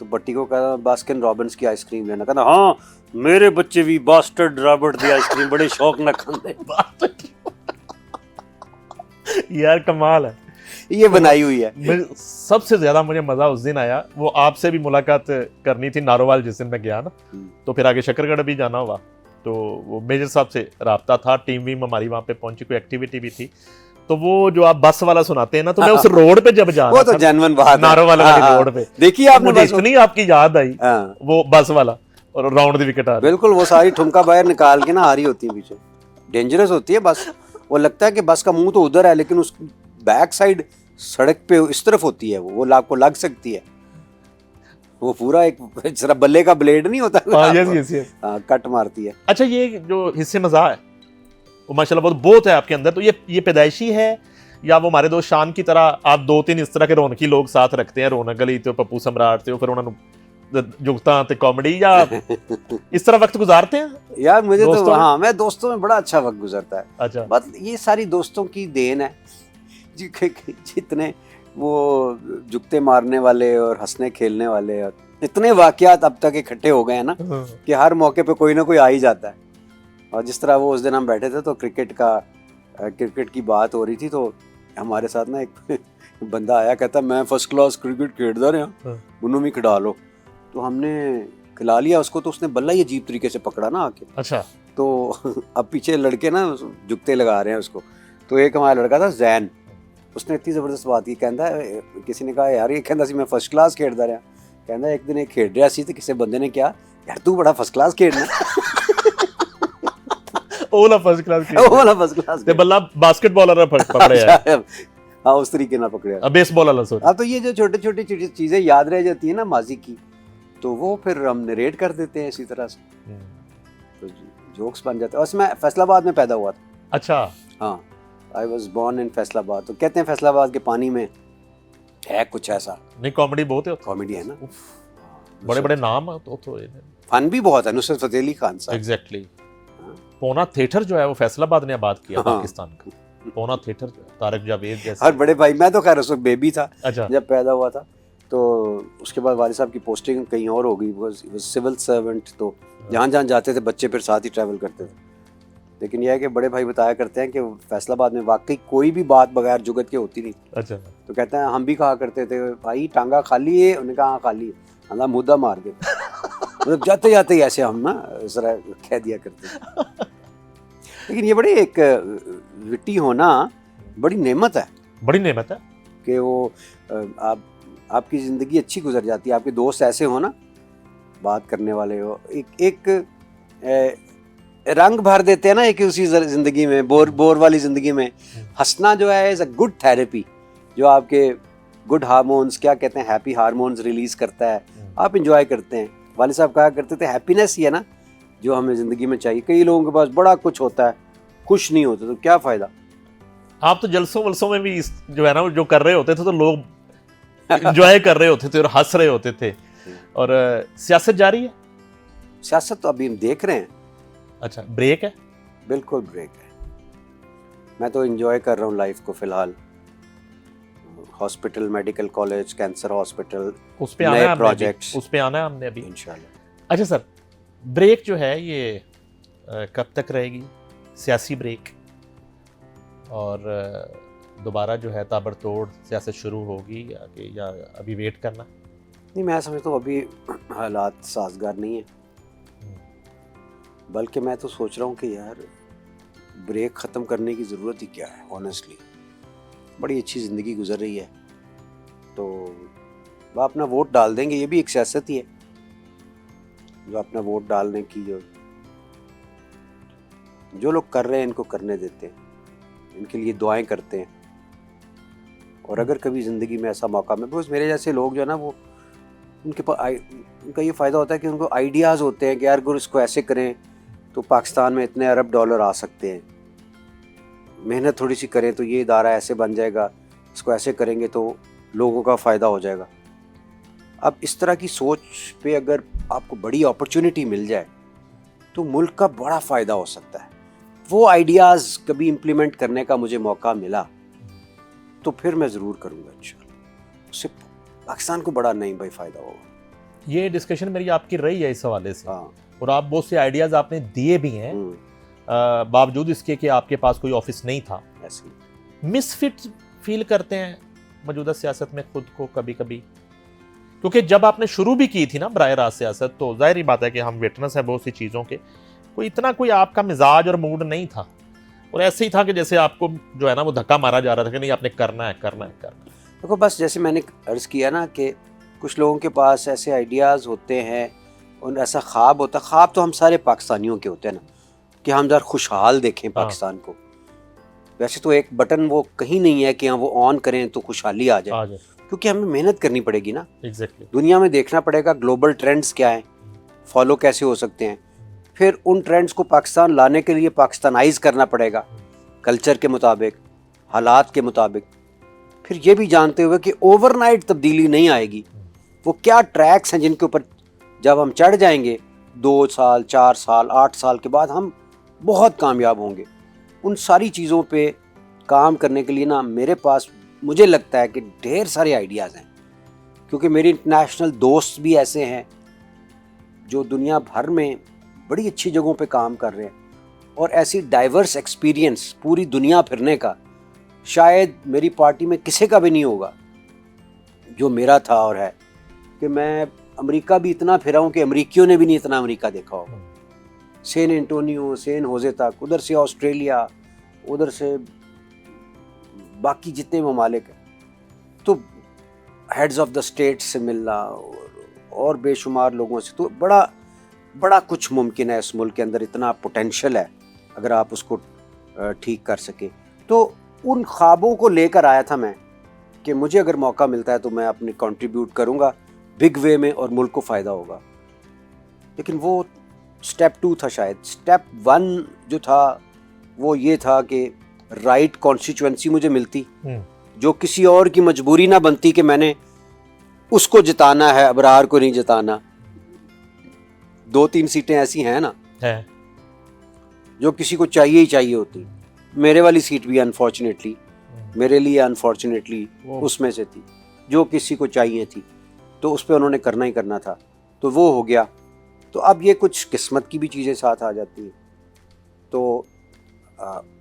تو بٹی کو کہا باسکن رابنس کی آئس کریم لینا, کہتا ہاں میرے بچے بھی باسٹرڈ رابرٹ دی آئس کریم بڑے شوق نہ کھاندے. یار کمال ہے, یہ بنائی ہوئی ہے. سب سے زیادہ مجھے مزہ اس دن آیا, وہ آپ سے بھی ملاقات کرنی تھی نارووال جس دن میں گیا نا, تو پھر آگے شکر گڑھ بھی جانا ہوا, تو وہ میجر صاحب سے رابطہ تھا, ٹیم ویم ہماری وہاں پہ پہنچی, کوئی ایکٹیویٹی بھی تھی, تو وہ جو آپ بس والا سناتے ہیں نا, تو میں اس روڈ پہ جب جا رہا تھا, وہ تو جینون بات ہے, نارووال والی روڈ پہ دیکھیے آپ نے, مجھے اتنی آپ کی یاد آئی وہ بس والا اور راؤنڈ دی وکٹ آ رہی. بالکل وہ ساری ٹھمکا باہر نکال کے نا آ رہی ہوتی ہے پیچھے, ڈینجرس ہوتی ہے بس. وہ لگتا ہے کہ بس کا منہ تو ادھر ہے, لیکن اس بیک سائڈ سڑک پہ اس طرف ہوتی ہے, وہ کو لگ سکتی ہے. وہ پورا ایک ذرا بلے کا بلیڈ نہیں ہوتا, کٹ مارتی ہے. اچھا یہ جو حصے مزاح ہے وہ ماشاءاللہ بہت ہے آپ کے اندر, تو یہ پیدائشی ہے یا وہ ہمارے دوست شان کی طرح آپ 2-3 اس طرح کے رونقی لوگ ساتھ رکھتے ہیں, رونق علی تے پپو سمراٹ تے, پھر انہوں نے جگتاں تے کامیڈی, یا اس طرح وقت گزارتے ہیں؟ یار مجھے تو ہاں, میں دوستوں میں بڑا اچھا وقت گزرتا ہے. اچھا, بس یہ ساری دوستوں کی دین ہے, جتنے وہ جگتے مارنے والے اور ہنسنے کھیلنے والے, اور اتنے واقعات اب تک اکٹھے ہو گئے ہیں نا کہ ہر موقع پہ کوئی نہ کوئی آ ہی جاتا ہے. اور جس طرح وہ اس دن ہم بیٹھے تھے تو کرکٹ کی بات ہو رہی تھی, تو ہمارے ساتھ نا ایک بندہ آیا, کہتا میں فرسٹ کلاس کرکٹ کھیلتا رہا, انہوں بھی کھڑا لو. تو ہم نے کھلا لیا اس کو, تو اس نے بلہ ہی عجیب طریقے سے پکڑا نا آ کے. اچھا, تو اب پیچھے لڑکے نا جگتے لگا رہے ہیں اس کو, تو ایک ہمارا لڑکا تھا زین, اس نے اتنی زبردست بات کی, کہتا ہے کسی نے کہا یار یہ کہتا سی میں فرسٹ کلاس کھیلتا رہا, کہتا ایک دن ایک کھیل رہا سی تو کسی بندے نے کیا یار تو بڑا فرسٹ کلاس کھیلنا, اولا فرسٹ کلاس تے بلہ باسکٹ بالر پکڑیا ہے, ہاں اس طریقے نہ پکڑیا, بیس بال والا. سوری, اب تو یہ جو چھوٹی چھوٹی چیزیں یاد رہ جاتی ہیں نا ماضی کی, تو وہ پھر ہم نریٹ کر دیتے ہیں اسی طرح سے, تو جوکس بن جاتے ہیں. اور میں فیصل آباد میں پیدا ہوا تھا. اچھا, ہاں, I was born in Faisal آباد. تو کہتے ہیں فیصل آباد کے پانی میں ہے کچھ ایسا, نہیں کامیڈی بہت ہے, کامیڈی ہے نا, بڑے بڑے نام, تو فن بھی بہت ہے. نصرت فتح علی خان صاحب, ایگزیکٹلی. پونا تھیٹر جو ہے وہ فیصل آباد نے آباد کیا پاکستان کا, پونا تھیٹر جو ہے طارق جاوید جیسے. اور بڑے بھائی, میں تو خیر اس وقت بیبی تھا جب پیدا ہوا تھا, تو اس کے بعد والد صاحب کی پوسٹنگ کہیں اور ہو گئی, سول سرونٹ, تو جہاں جہاں جاتے تھے بچے پھر ساتھ ہی ٹریول کرتے تھے. لیکن یہ ہے کہ بڑے بھائی بتایا کرتے ہیں کہ فیصل آباد میں واقعی کوئی بھی بات بغیر جگت کے ہوتی نہیں. اچھا, تو کہتے ہیں ہم بھی کہا کرتے تھے بھائی ٹانگا خالی ہے, انہوں نے کہا ہاں خالی ہے, اللہ مدعا مار کے, مطلب جاتے جاتے ہی ایسے ہم نا ذرا کہہ دیا کرتے. لیکن یہ بڑی ایک وٹی ہونا بڑی نعمت ہے, بڑی نعمت ہے کہ وہ آپ کی زندگی اچھی گزر جاتی ہے, آپ کے دوست ایسے ہو نا, بات کرنے والے ہو, ایک رنگ بھر دیتے ہیں نا ایک اسی زندگی میں, بور والی زندگی میں ہنسنا جو ہے از اے گڈ تھیراپی, جو آپ کے گڈ ہارمونز, کیا کہتے ہیں, ہیپی ہارمونز ریلیز کرتا ہے, آپ انجوائے کرتے ہیں. والد صاحب کہا کرتے تھے ہیپینس ہی ہے نا جو ہمیں زندگی میں چاہیے. کئی لوگوں کے پاس بڑا کچھ ہوتا ہے, خوش نہیں ہوتے, تو کیا فائدہ. آپ تو جلسوں ولسوں میں بھی جو ہے نا جو کر رہے ہوتے تھے تو لوگ انجوائے کر رہے ہوتے تھے اور ہنس رہے ہوتے تھے. اور سیاست جاری ہے؟ سیاست تو ابھی ہم دیکھ رہے ہیں. اچھا, بریک ہے؟ بالکل بریک ہے. میں تو انجوائے کر رہا ہوں لائف کو فی الحال. Hospital, medical college, cancer hospital, اس پہ آنا ہے پروجیکٹس, اس پہ آنا ہے ہم نے ابھی انشاءاللہ. اچھا سر, بریک جو ہے یہ کب تک رہے گی, سیاسی بریک, اور دوبارہ جو ہے تابڑ توڑ سیاست شروع ہوگی یا ابھی ویٹ کرنا؟ نہیں, میں سمجھتا ہوں ابھی حالات سازگار نہیں ہیں, بلکہ میں تو سوچ رہا ہوں کہ یار بریک ختم کرنے کی ضرورت ہی کیا ہے. آنیسٹلی بڑی اچھی زندگی گزر رہی ہے, تو وہ اپنا ووٹ ڈال دیں گے. یہ بھی ایک سیاست ہی ہے, جو اپنا ووٹ ڈالنے کی جو لوگ کر رہے ہیں ان کو کرنے دیتے ہیں, ان کے لیے دعائیں کرتے ہیں. اور اگر کبھی زندگی میں ایسا موقع میں, بس میرے جیسے لوگ جو ہے نا, وہ ان کے پاس ان کا یہ فائدہ ہوتا ہے کہ ان کو آئیڈیاز ہوتے ہیں کہ یار اگر اس کو ایسے کریں تو پاکستان میں اتنے ارب ڈالر آ سکتے ہیں, محنت تھوڑی سی کریں تو یہ ادارہ ایسے بن جائے گا, اس کو ایسے کریں گے تو لوگوں کا فائدہ ہو جائے گا. اب اس طرح کی سوچ پہ اگر آپ کو بڑی اپرچونٹی مل جائے تو ملک کا بڑا فائدہ ہو سکتا ہے. وہ آئیڈیاز کبھی امپلیمنٹ کرنے کا مجھے موقع ملا تو پھر میں ضرور کروں گا انشاءاللہ. اس سے پاکستان کو بڑا نہیں بھائی فائدہ ہوگا. یہ ڈسکشن میری آپ کی رہی ہے اس حوالے سے, ہاں اور آپ بہت سے آئیڈیاز آپ نے دیے بھی ہیں باوجود اس کے کہ آپ کے پاس کوئی آفس نہیں تھا. ایسے مس فٹ فیل کرتے ہیں موجودہ سیاست میں خود کو کبھی کبھی؟ کیونکہ جب آپ نے شروع بھی کی تھی نا براہ راست سیاست, تو ظاہری بات ہے کہ ہم ویٹنس ہیں بہت سی چیزوں کے, کوئی آپ کا مزاج اور موڈ نہیں تھا, اور ایسے ہی تھا کہ جیسے آپ کو جو ہے نا وہ دھکا مارا جا رہا تھا کہ نہیں آپ نے کرنا ہے. دیکھو بس جیسے میں نے عرض کیا نا کہ کچھ لوگوں کے پاس ایسے آئیڈیاز ہوتے ہیں, اور ایسا خواب ہوتا ہے. خواب تو ہم سارے پاکستانیوں کے ہوتے ہیں نا, کہ ہم ذرا خوشحال دیکھیں پاکستان کو. ویسے تو ایک بٹن وہ کہیں نہیں ہے کہ ہم وہ آن کریں تو خوشحالی آ جائے, کیونکہ ہمیں محنت کرنی پڑے گی نا. دنیا میں دیکھنا پڑے گا گلوبل ٹرینڈز کیا ہیں, فالو کیسے ہو سکتے ہیں, پھر ان ٹرینڈز کو پاکستان لانے کے لیے پاکستانائز کرنا پڑے گا کلچر کے مطابق, حالات کے مطابق. پھر یہ بھی جانتے ہوئے کہ اوور نائٹ تبدیلی نہیں آئے گی. وہ کیا ٹریکس ہیں جن کے اوپر جب ہم چڑھ جائیں گے 2 سال 4 سال 8 سال کے بعد ہم بہت کامیاب ہوں گے. ان ساری چیزوں پہ کام کرنے کے لیے نا میرے پاس مجھے لگتا ہے کہ ڈھیر سارے آئیڈیاز ہیں, کیونکہ میری انٹرنیشنل دوست بھی ایسے ہیں جو دنیا بھر میں بڑی اچھی جگہوں پہ کام کر رہے ہیں, اور ایسی ڈائیورس ایکسپیرینس پوری دنیا پھرنے کا شاید میری پارٹی میں کسی کا بھی نہیں ہوگا جو میرا تھا اور ہے. کہ میں امریکہ بھی اتنا پھرا ہوں کہ امریکیوں نے بھی نہیں اتنا امریکہ دیکھا ہوگا. سین انٹونیو, سین ہوزے تک, ادھر سے آسٹریلیا, ادھر سے باقی جتنے ممالک ہیں, تو ہیڈز آف دا اسٹیٹ سے ملنا اور بے شمار لوگوں سے, تو بڑا کچھ ممکن ہے اس ملک کے اندر. اتنا پوٹینشیل ہے اگر آپ اس کو ٹھیک کر سکے. تو ان خوابوں کو لے کر آیا تھا میں کہ مجھے اگر موقع ملتا ہے تو میں اپنی کنٹریبیوٹ کروں گا بگ وے میں, اور ملک کو فائدہ ہوگا. لیکن وہ سٹیپ 2 تھا. شاید سٹیپ 1 جو تھا وہ یہ تھا کہ رائٹ کانسٹیچوئنسی مجھے ملتی, جو کسی اور کی مجبوری نہ بنتی کہ میں نے اس کو جتانا ہے, ابرار کو نہیں جتانا. 2-3 سیٹیں ایسی ہیں نا جو کسی کو چاہیے ہی چاہیے ہوتی. میرے والی سیٹ بھی انفارچونیٹلی میرے لیے انفارچونیٹلی اس میں سے تھی جو کسی کو چاہیے تھی, تو اس پہ انہوں نے کرنا ہی کرنا تھا, تو وہ ہو گیا. تو اب یہ کچھ قسمت کی بھی چیزیں ساتھ آ جاتی ہیں, تو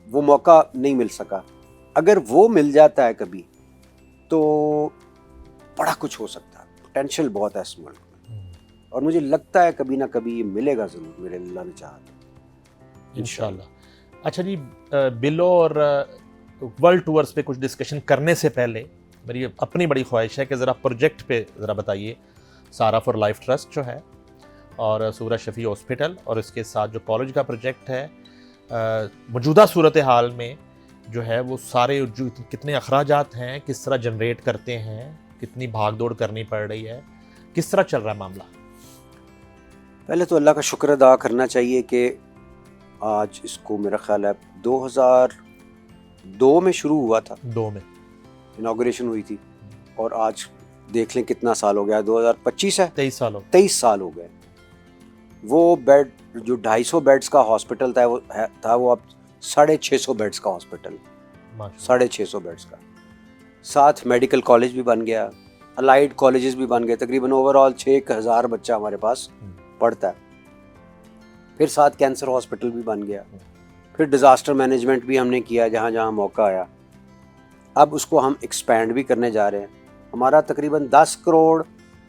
وہ موقع نہیں مل سکا. اگر وہ مل جاتا ہے کبھی تو بڑا کچھ ہو سکتا ہے. پوٹینشیل بہت ہے اس ملک میں, اور مجھے لگتا ہے کبھی نہ کبھی یہ ملے گا ضرور, میرے اللہ نے چاہا انشاءاللہ. اچھا جی, بلو اور ورلڈ ٹورز پہ کچھ ڈسکشن کرنے سے پہلے میری اپنی بڑی خواہش ہے کہ ذرا پروجیکٹ پہ ذرا بتائیے. سارا فار لائف ٹرسٹ جو ہے, اور سورج شفیع ہاسپٹل, اور اس کے ساتھ جو کالج کا پروجیکٹ ہے, موجودہ صورتحال میں جو ہے وہ سارے جو کتنے اخراجات ہیں, کس طرح جنریٹ کرتے ہیں, کتنی بھاگ دوڑ کرنی پڑ رہی ہے, کس طرح چل رہا ہے معاملہ؟ پہلے تو اللہ کا شکر ادا کرنا چاہیے کہ آج اس کو میرا خیال ہے 2002 میں شروع ہوا تھا, 2 میں انوگریشن ہوئی تھی, اور آج دیکھ لیں کتنا سال ہو گیا, 2025 ہے, 23 سال ہو گئے. وہ بیڈ جو 250 بیڈز کا ہاسپٹل تھا وہ اب 650 بیڈز کا ہاسپٹل, 650 بیڈز کا. ساتھ میڈیکل کالج بھی بن گیا, الائڈ کالجز بھی بن گئے, تقریباً اوور آل 6000 بچہ ہمارے پاس پڑھتا ہے. پھر ساتھ کینسر ہاسپٹل بھی بن گیا. پھر ڈیزاسٹر مینجمنٹ بھی ہم نے کیا جہاں جہاں موقع آیا. اب اس کو ہم ایکسپینڈ بھی کرنے جا رہے ہیں. ہمارا تقریباً 10 کروڑ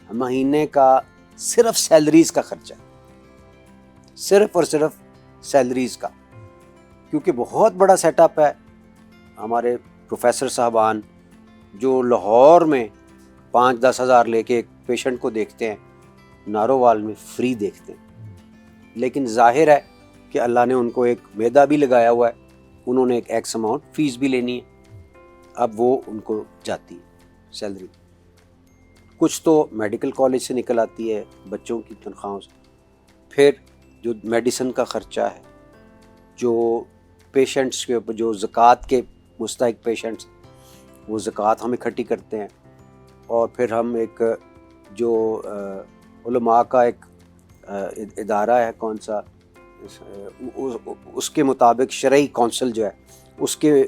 مہینے کا صرف سیلریز کا خرچہ ہے, صرف اور صرف سیلریز کا, کیونکہ بہت بڑا سیٹ اپ ہے. ہمارے پروفیسر صاحبان جو لاہور میں 5-10 ہزار لے کے ایک پیشنٹ کو دیکھتے ہیں, نارووال میں فری دیکھتے ہیں. لیکن ظاہر ہے کہ اللہ نے ان کو ایک وعدہ بھی لگایا ہوا ہے, انہوں نے ایک ایکس اماؤنٹ فیس بھی لینی ہے. اب وہ ان کو جاتی ہے سیلری. کچھ تو میڈیکل کالج سے نکل آتی ہے بچوں کی تنخواہوں سے. پھر جو میڈیسن کا خرچہ ہے, جو پیشنٹس کے اوپر جو زکوٰۃ کے مستحق پیشنٹس, وہ زکوٰۃ ہم اکٹھی کرتے ہیں. اور پھر ہم ایک جو علماء کا ایک ادارہ ہے, کون سا, اس کے مطابق شرعی کونسل جو ہے, اس کے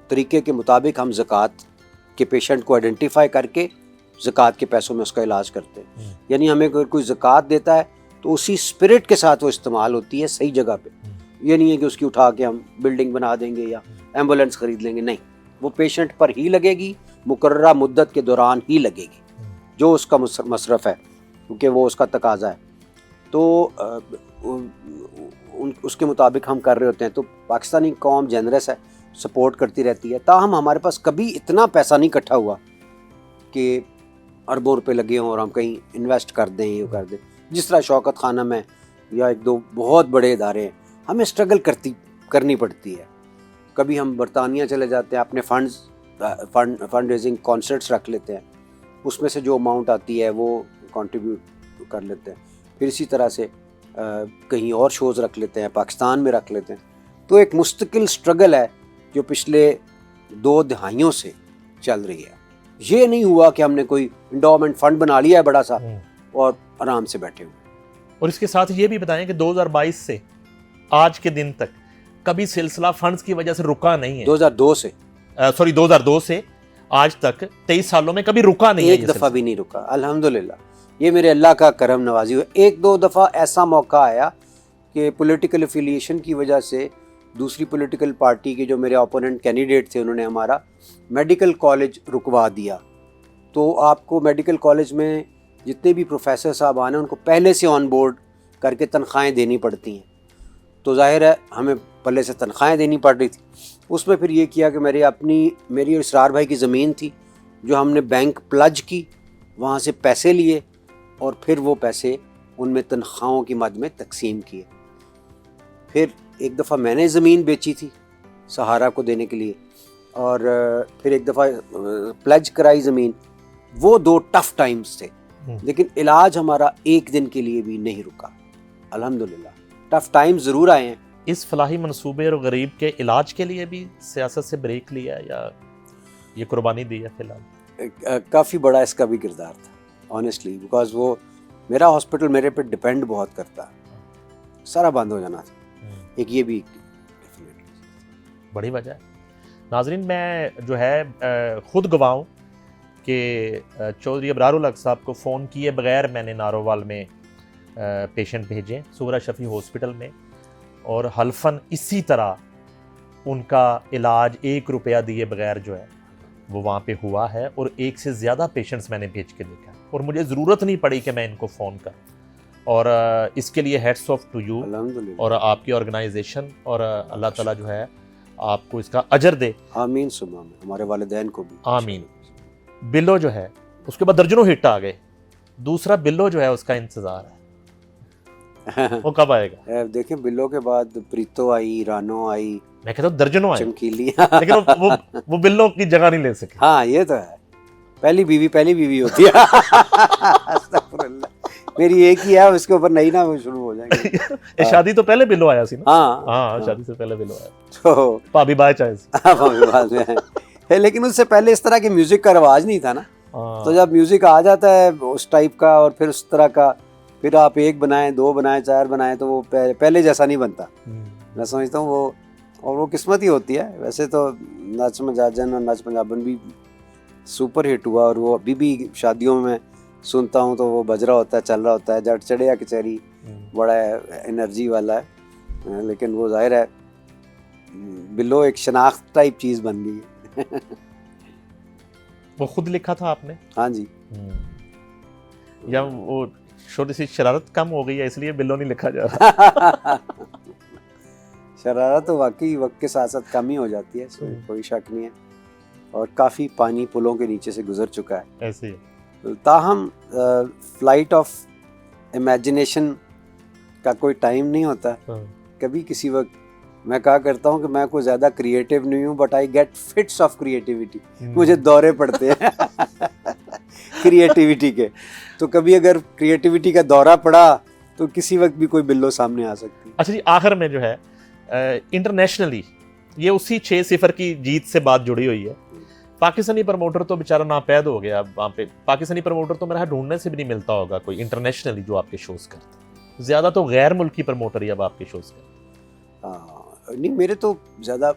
طریقے کے مطابق ہم زکوٰۃ کے پیشنٹ کو آئیڈینٹیفائی کر کے زکوٰۃ کے پیسوں میں اس کا علاج کرتے ہیں. یعنی ہمیں اگر کوئی زکوٰۃ دیتا ہے تو اسی اسپرٹ کے ساتھ وہ استعمال ہوتی ہے صحیح جگہ پہ. یہ نہیں ہے کہ اس کی اٹھا کے ہم بلڈنگ بنا دیں گے یا ایمبولینس خرید لیں گے. نہیں, وہ پیشنٹ پر ہی لگے گی, مقررہ مدت کے دوران ہی لگے گی جو اس کا مصرف ہے, کیونکہ وہ اس کا تقاضا ہے. تو اس کے مطابق ہم کر رہے ہوتے ہیں. تو پاکستانی قوم جنرس ہے, سپورٹ کرتی رہتی ہے. تاہم ہمارے پاس کبھی اتنا پیسہ نہیں اکٹھا ہوا کہ اربوں روپے لگے ہوں اور ہم کہیں انویسٹ کر دیں یہ کر دیں. جس طرح شوکت خانم ہے یا ایک دو بہت بڑے ادارے ہیں, ہمیں اسٹرگل کرنی پڑتی ہے. کبھی ہم برطانیہ چلے جاتے ہیں, اپنے فنڈ ریزنگ کانسرٹس رکھ لیتے ہیں, اس میں سے جو اماؤنٹ آتی ہے وہ کنٹریبیوٹ کر لیتے ہیں. پھر اسی طرح سے کہیں اور شوز رکھ لیتے ہیں, پاکستان میں رکھ لیتے ہیں. تو ایک مستقل اسٹرگل ہے جو پچھلے 2 دہائیوں سے چل رہی ہے. یہ نہیں ہوا کہ ہم نے کوئی انڈومنٹ فنڈ بنا لیا ہے بڑا سا اور آرام سے بیٹھے ہوئے. اور اس کے ساتھ یہ بھی بتائیں کہ 2022 سے آج کے دن تک کبھی سلسلہ فنڈز کی وجہ سے رکا نہیں ہے. 2002 سے آج تک 23 سالوں میں کبھی رکا نہیں ہے. ایک دفعہ بھی نہیں رکا الحمدللہ. یہ میرے اللہ کا کرم نوازی ہوئے. 1-2 دفعہ ایسا موقع آیا کہ پولیٹیکل افیلیشن کی وجہ سے دوسری پولیٹیکل پارٹی کے جو میرے اپوننٹ کینڈیڈیٹ تھے انہوں نے ہمارا میڈیکل کالج رکوا دیا. تو آپ کو میڈیکل کالج میں جتنے بھی پروفیسر صاحب آنے ان کو پہلے سے آن بورڈ کر کے تنخواہیں دینی پڑتی ہیں. تو ظاہر ہے ہمیں پہلے سے تنخواہیں دینی پڑ رہی تھی. اس میں پھر یہ کیا کہ میری اور اسرار بھائی کی زمین تھی جو ہم نے بینک پلج کی, وہاں سے پیسے لیے اور پھر وہ پیسے ان میں تنخواہوں کی مد میں تقسیم کیے. پھر ایک دفعہ میں نے زمین بیچی تھی سہارا کو دینے کے لیے, اور پھر ایک دفعہ پلج کرائی زمین. وہ 2 ٹف ٹائمز تھے, لیکن علاج ہمارا ایک دن کے لیے بھی نہیں رکا الحمدللہ. ٹف ٹائم ضرور آئے ہیں. اس فلاحی منصوبے اور غریب کے علاج کے لیے بھی سیاست سے بریک لیا یا یہ قربانی دی ہے فی الحال؟ کافی بڑا اس کا بھی کردار تھا آنیسٹلی, بیکاز وہ میرا ہاسپٹل میرے پہ ڈیپینڈ بہت کرتا, سارا بند ہو جانا تھا. ایک یہ بھی بڑی وجہ ہے. ناظرین, میں جو ہے خود گواہ ہوں کہ چودھری ابرار الحق صاحب کو فون کیے بغیر میں نے نارووال میں پیشنٹ بھیجے سغرا شفیع ہاسپٹل میں, اور حلفاً اسی طرح ان کا علاج 1 روپیہ دیے بغیر جو ہے وہ وہاں پہ ہوا ہے. اور 1 سے زیادہ پیشنٹس میں نے بھیج کے دیکھا اور مجھے ضرورت نہیں پڑی کہ میں ان کو فون کروں. اور اس کے لیے ہیٹس آف ٹو یو اور آپ کی آرگنائزیشن, اور اللہ تعالیٰ جو ہے آپ کو اس کا اجر دے. آمین سب آمین. ہمارے والدین کو بھی آمین. بلو جو ہے اس کے بعد درجنوں ہٹ آ گئے, دوسرا بلو جو ہے اس کا انتظار ہے, وہ کب آئے گا؟ دیکھیں بلو کے بعد پریتو آئی, رانو آئی, میں کہتا ہوں درجنوں آئے, چمکیلی, لیکن وہ بلو کی جگہ نہیں لے سکے. ہاں یہ تو ہے, پہلی بیوی ہوتی ہے. استغفر اللہ. میری ایک ہی ہے, اس کے اوپر نئی نا شروع ہو جائیں گے. شادی تو پہلے بلو آیا سی نا. ہاں شادی سے پہلے بلو آیا, تو بھابی بائے چاہے, لیکن اس سے پہلے اس طرح کے میوزک کا رواج نہیں تھا نا. تو جب میوزک آ جاتا ہے اس ٹائپ کا اور پھر اس طرح کا, پھر آپ 1 بنائیں 2 بنائیں 4 بنائیں تو وہ پہلے جیسا نہیں بنتا. میں سمجھتا ہوں وہ, اور وہ قسمت ہی ہوتی ہے. ویسے تو نچ مجاجن اور نچ پنجابن بھی سپر ہٹ ہوا, اور وہ ابھی بھی شادیوں میں سنتا ہوں تو وہ بج رہا ہوتا ہے, چل رہا ہوتا ہے. جٹ چڑھیا کچہری بڑا انرجی والا ہے, لیکن وہ ظاہر ہے بلو ایک شناخت ٹائپ چیز بن گئی ہے. وہ خود لکھا تھا آپ نے؟ ہاں جی. یا وہ چھوٹی سی شرارت کم ہو گئی ہے اس لیے بلو نہیں لکھا جا رہا؟ شرارت تو واقعی وقت کے ساتھ ساتھ کم ہی ہو جاتی ہے, کوئی شک نہیں ہے. اور کافی پانی پلوں کے نیچے سے گزر چکا ہے. ایسے ہی. تاہم فلائٹ آف امیجنیشن کا کوئی ٹائم نہیں ہوتا. کبھی کسی وقت میں کہا کرتا ہوں کہ میں کوئی زیادہ کریٹیو نہیں ہوں, but I get fits of creativity. مجھے دورے پڑتے ہیں کریٹیوٹی کے. تو کبھی اگر کریٹیوٹی کا دورہ پڑا تو کسی وقت بھی کوئی بلو سامنے آ سکتی. اچھا جی, آخر میں جو ہے انٹرنیشنلی یہ اسی 6-0 کی جیت سے بات جڑی ہوئی ہے. پاکستانی پروموٹر تو بیچارہ ناپید ہو گیا وہاں پہ. پاکستانی پروموٹر تو میرا ڈھونڈنے سے بھی نہیں ملتا ہوگا کوئی انٹرنیشنلی جو آپ کے شوز کرتا. زیادہ تو غیر ملکی پروموٹر ہی اب آپ کے شوز کرتا. نہیں, میرے تو زیادہ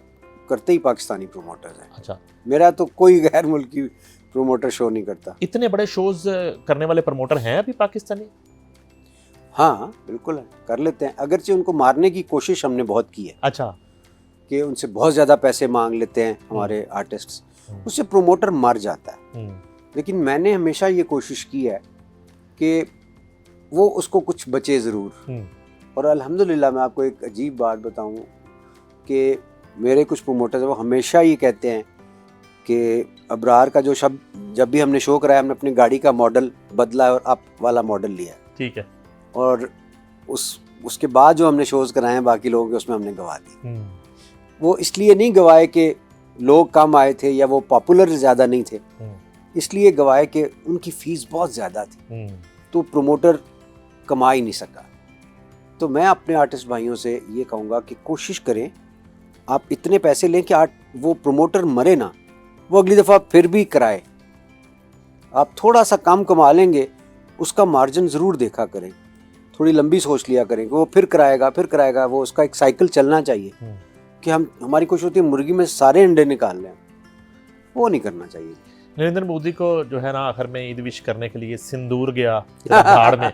کرتے ہی پاکستانی پروموٹر ہیں. اچھا. میرا تو کوئی غیر ملکی پروموٹر شو نہیں کرتا. اتنے بڑے شوز کرنے والے پروموٹر ہیں ابھی پاکستانی؟ ہاں بالکل ہے, کر لیتے ہیں, اگرچہ ان کو مارنے کی کوشش ہم نے بہت کی ہے. اچھا. کہ ان سے بہت زیادہ پیسے مانگ لیتے ہیں ہمارے آرٹسٹس, اس سے پروموٹر مر جاتا ہے. لیکن میں نے ہمیشہ یہ کوشش کی ہے کہ وہ اس کو کچھ بچے ضرور. اور الحمدللہ میں آپ کو ایک عجیب بات بتاؤں کہ میرے کچھ پروموٹرز وہ ہمیشہ یہ کہتے ہیں کہ ابرار کا جو جب بھی ہم نے شو کرایا ہم نے اپنی گاڑی کا ماڈل بدلا ہے اور اپ والا ماڈل لیا ہے. ٹھیک ہے. اور اس کے بعد جو ہم نے شوز کرائے ہیں باقی لوگوں کے اس میں ہم نے گوا دی. وہ اس لیے نہیں گوائے کہ لوگ کم آئے تھے یا وہ پاپولر زیادہ نہیں تھے, اس لیے گوائے کہ ان کی فیس بہت زیادہ تھی تو پروموٹر کما ہی نہیں سکا. تو میں اپنے آرٹسٹ بھائیوں سے یہ کہوں گا کہ کوشش کریں آپ اتنے پیسے لیں کہ وہ پروموٹر مرے نا, وہ اگلی دفعہ پھر بھی کرائے. آپ تھوڑا سا کم کما لیں گے, اس کا مارجن ضرور دیکھا کریں, تھوڑی لمبی سوچ لیا کریں کہ وہ پھر کرائے گا. وہ اس کا ایک سائیکل چلنا چاہیے کہ ہماری کوشش ہوتی ہے مرغی میں سارے انڈے نکال لیں, وہ نہیں کرنا چاہیے. نریندر مودی کو جو ہے نا آخر میں عید وش کرنے کے لیے سندور گیا دھاڑ میں,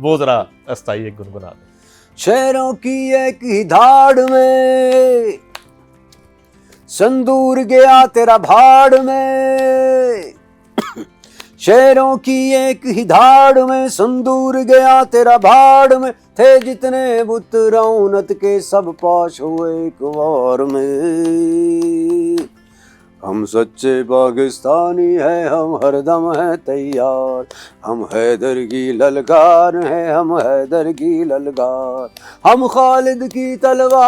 وہ ذرا استائی ایک گنگنا دیں. شہروں کی ایک ہی دھاڑ میں سندور گیا تیرا بھاڑ میں, شہروں کی ایک ہی دھاڑ میں سندور گیا تیرا بھاڑ میں, تھے جتنے بت رونت کے سب پاش ہوئے ایک وار میں. ہم سچے پاکستانی ہیں, ہم ہر دم ہیں تیار, ہم حیدر کی للکار ہیں, ہم حیدر کی للکار, ہم خالد کی تلوار,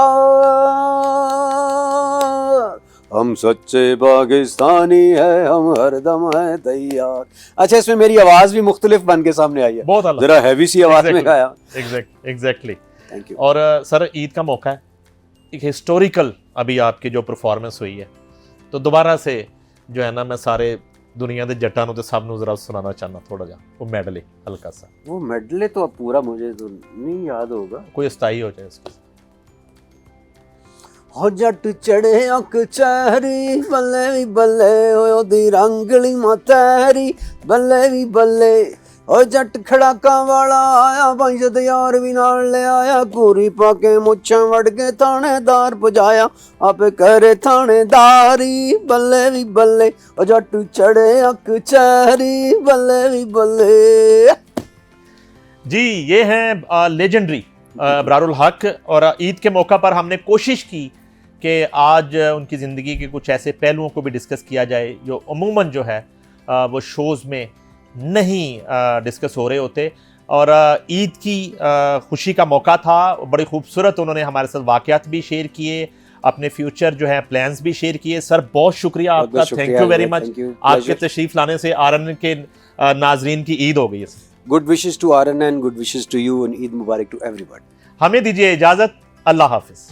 ہم سچے پاکستانی ہیں, ہم ہر دم ہیں تیار. اچھا اس میں میری آواز بھی مختلف بن کے سامنے آئی ہے, بہت اعلیٰ, ذرا ہیوی سی آواز میں گایا. ایگزیکٹلی. Thank you. اور سر عید کا موقع ہے, ایک ہسٹوریکل ابھی آپ کی جو پرفارمنس ہوئی ہے, تو دوبارہ سے جو ہے نا میں سارے دنیا دے جٹاں نوں تے سب نوں ذرا سنانا چاہنا تھوڑا جا وہ میڈلے ہلکا سا. وہ میڈلے تو اب پورا مجھے تو نہیں یاد ہوگا, کوئی استائی ہو جائے اس کے. ہو جٹ چڑھے اک چہری بلے بھی بلے ہو دی رنگلی متہری بلے بھی بلے, او جٹ کھڑاکا والا آیا بھائی جد یار بھی نال لے آیا, کوری پا کے مچھاں وڑ کے تھانے دار پجایا آپ کرے تھانے داری بلے بھی بلے, او جٹ چڑھے اک چہری بلے بھی بلے. جی یہ ہیں لیجنڈری ابرار الحق, اور عید کے موقع پر ہم نے کوشش کی کہ آج ان کی زندگی کے کچھ ایسے پہلوؤں کو بھی ڈسکس کیا جائے جو عموماً جو ہے وہ شوز میں نہیں ڈسکس ہو رہے ہوتے. اور عید کی خوشی کا موقع تھا, بڑی خوبصورت انہوں نے ہمارے ساتھ واقعات بھی شیئر کیے, اپنے فیوچر جو ہے پلانز بھی شیئر کیے. سر بہت شکریہ آپ کا, تھینک یو ویری مچ. آپ کے تشریف لانے سے RNN کے ناظرین کی عید ہو گئی ہے. Good wishes to RNN, good wishes to you, and Eid Mubarak to everybody. ہمیں دیجیے اجازت, اللہ حافظ.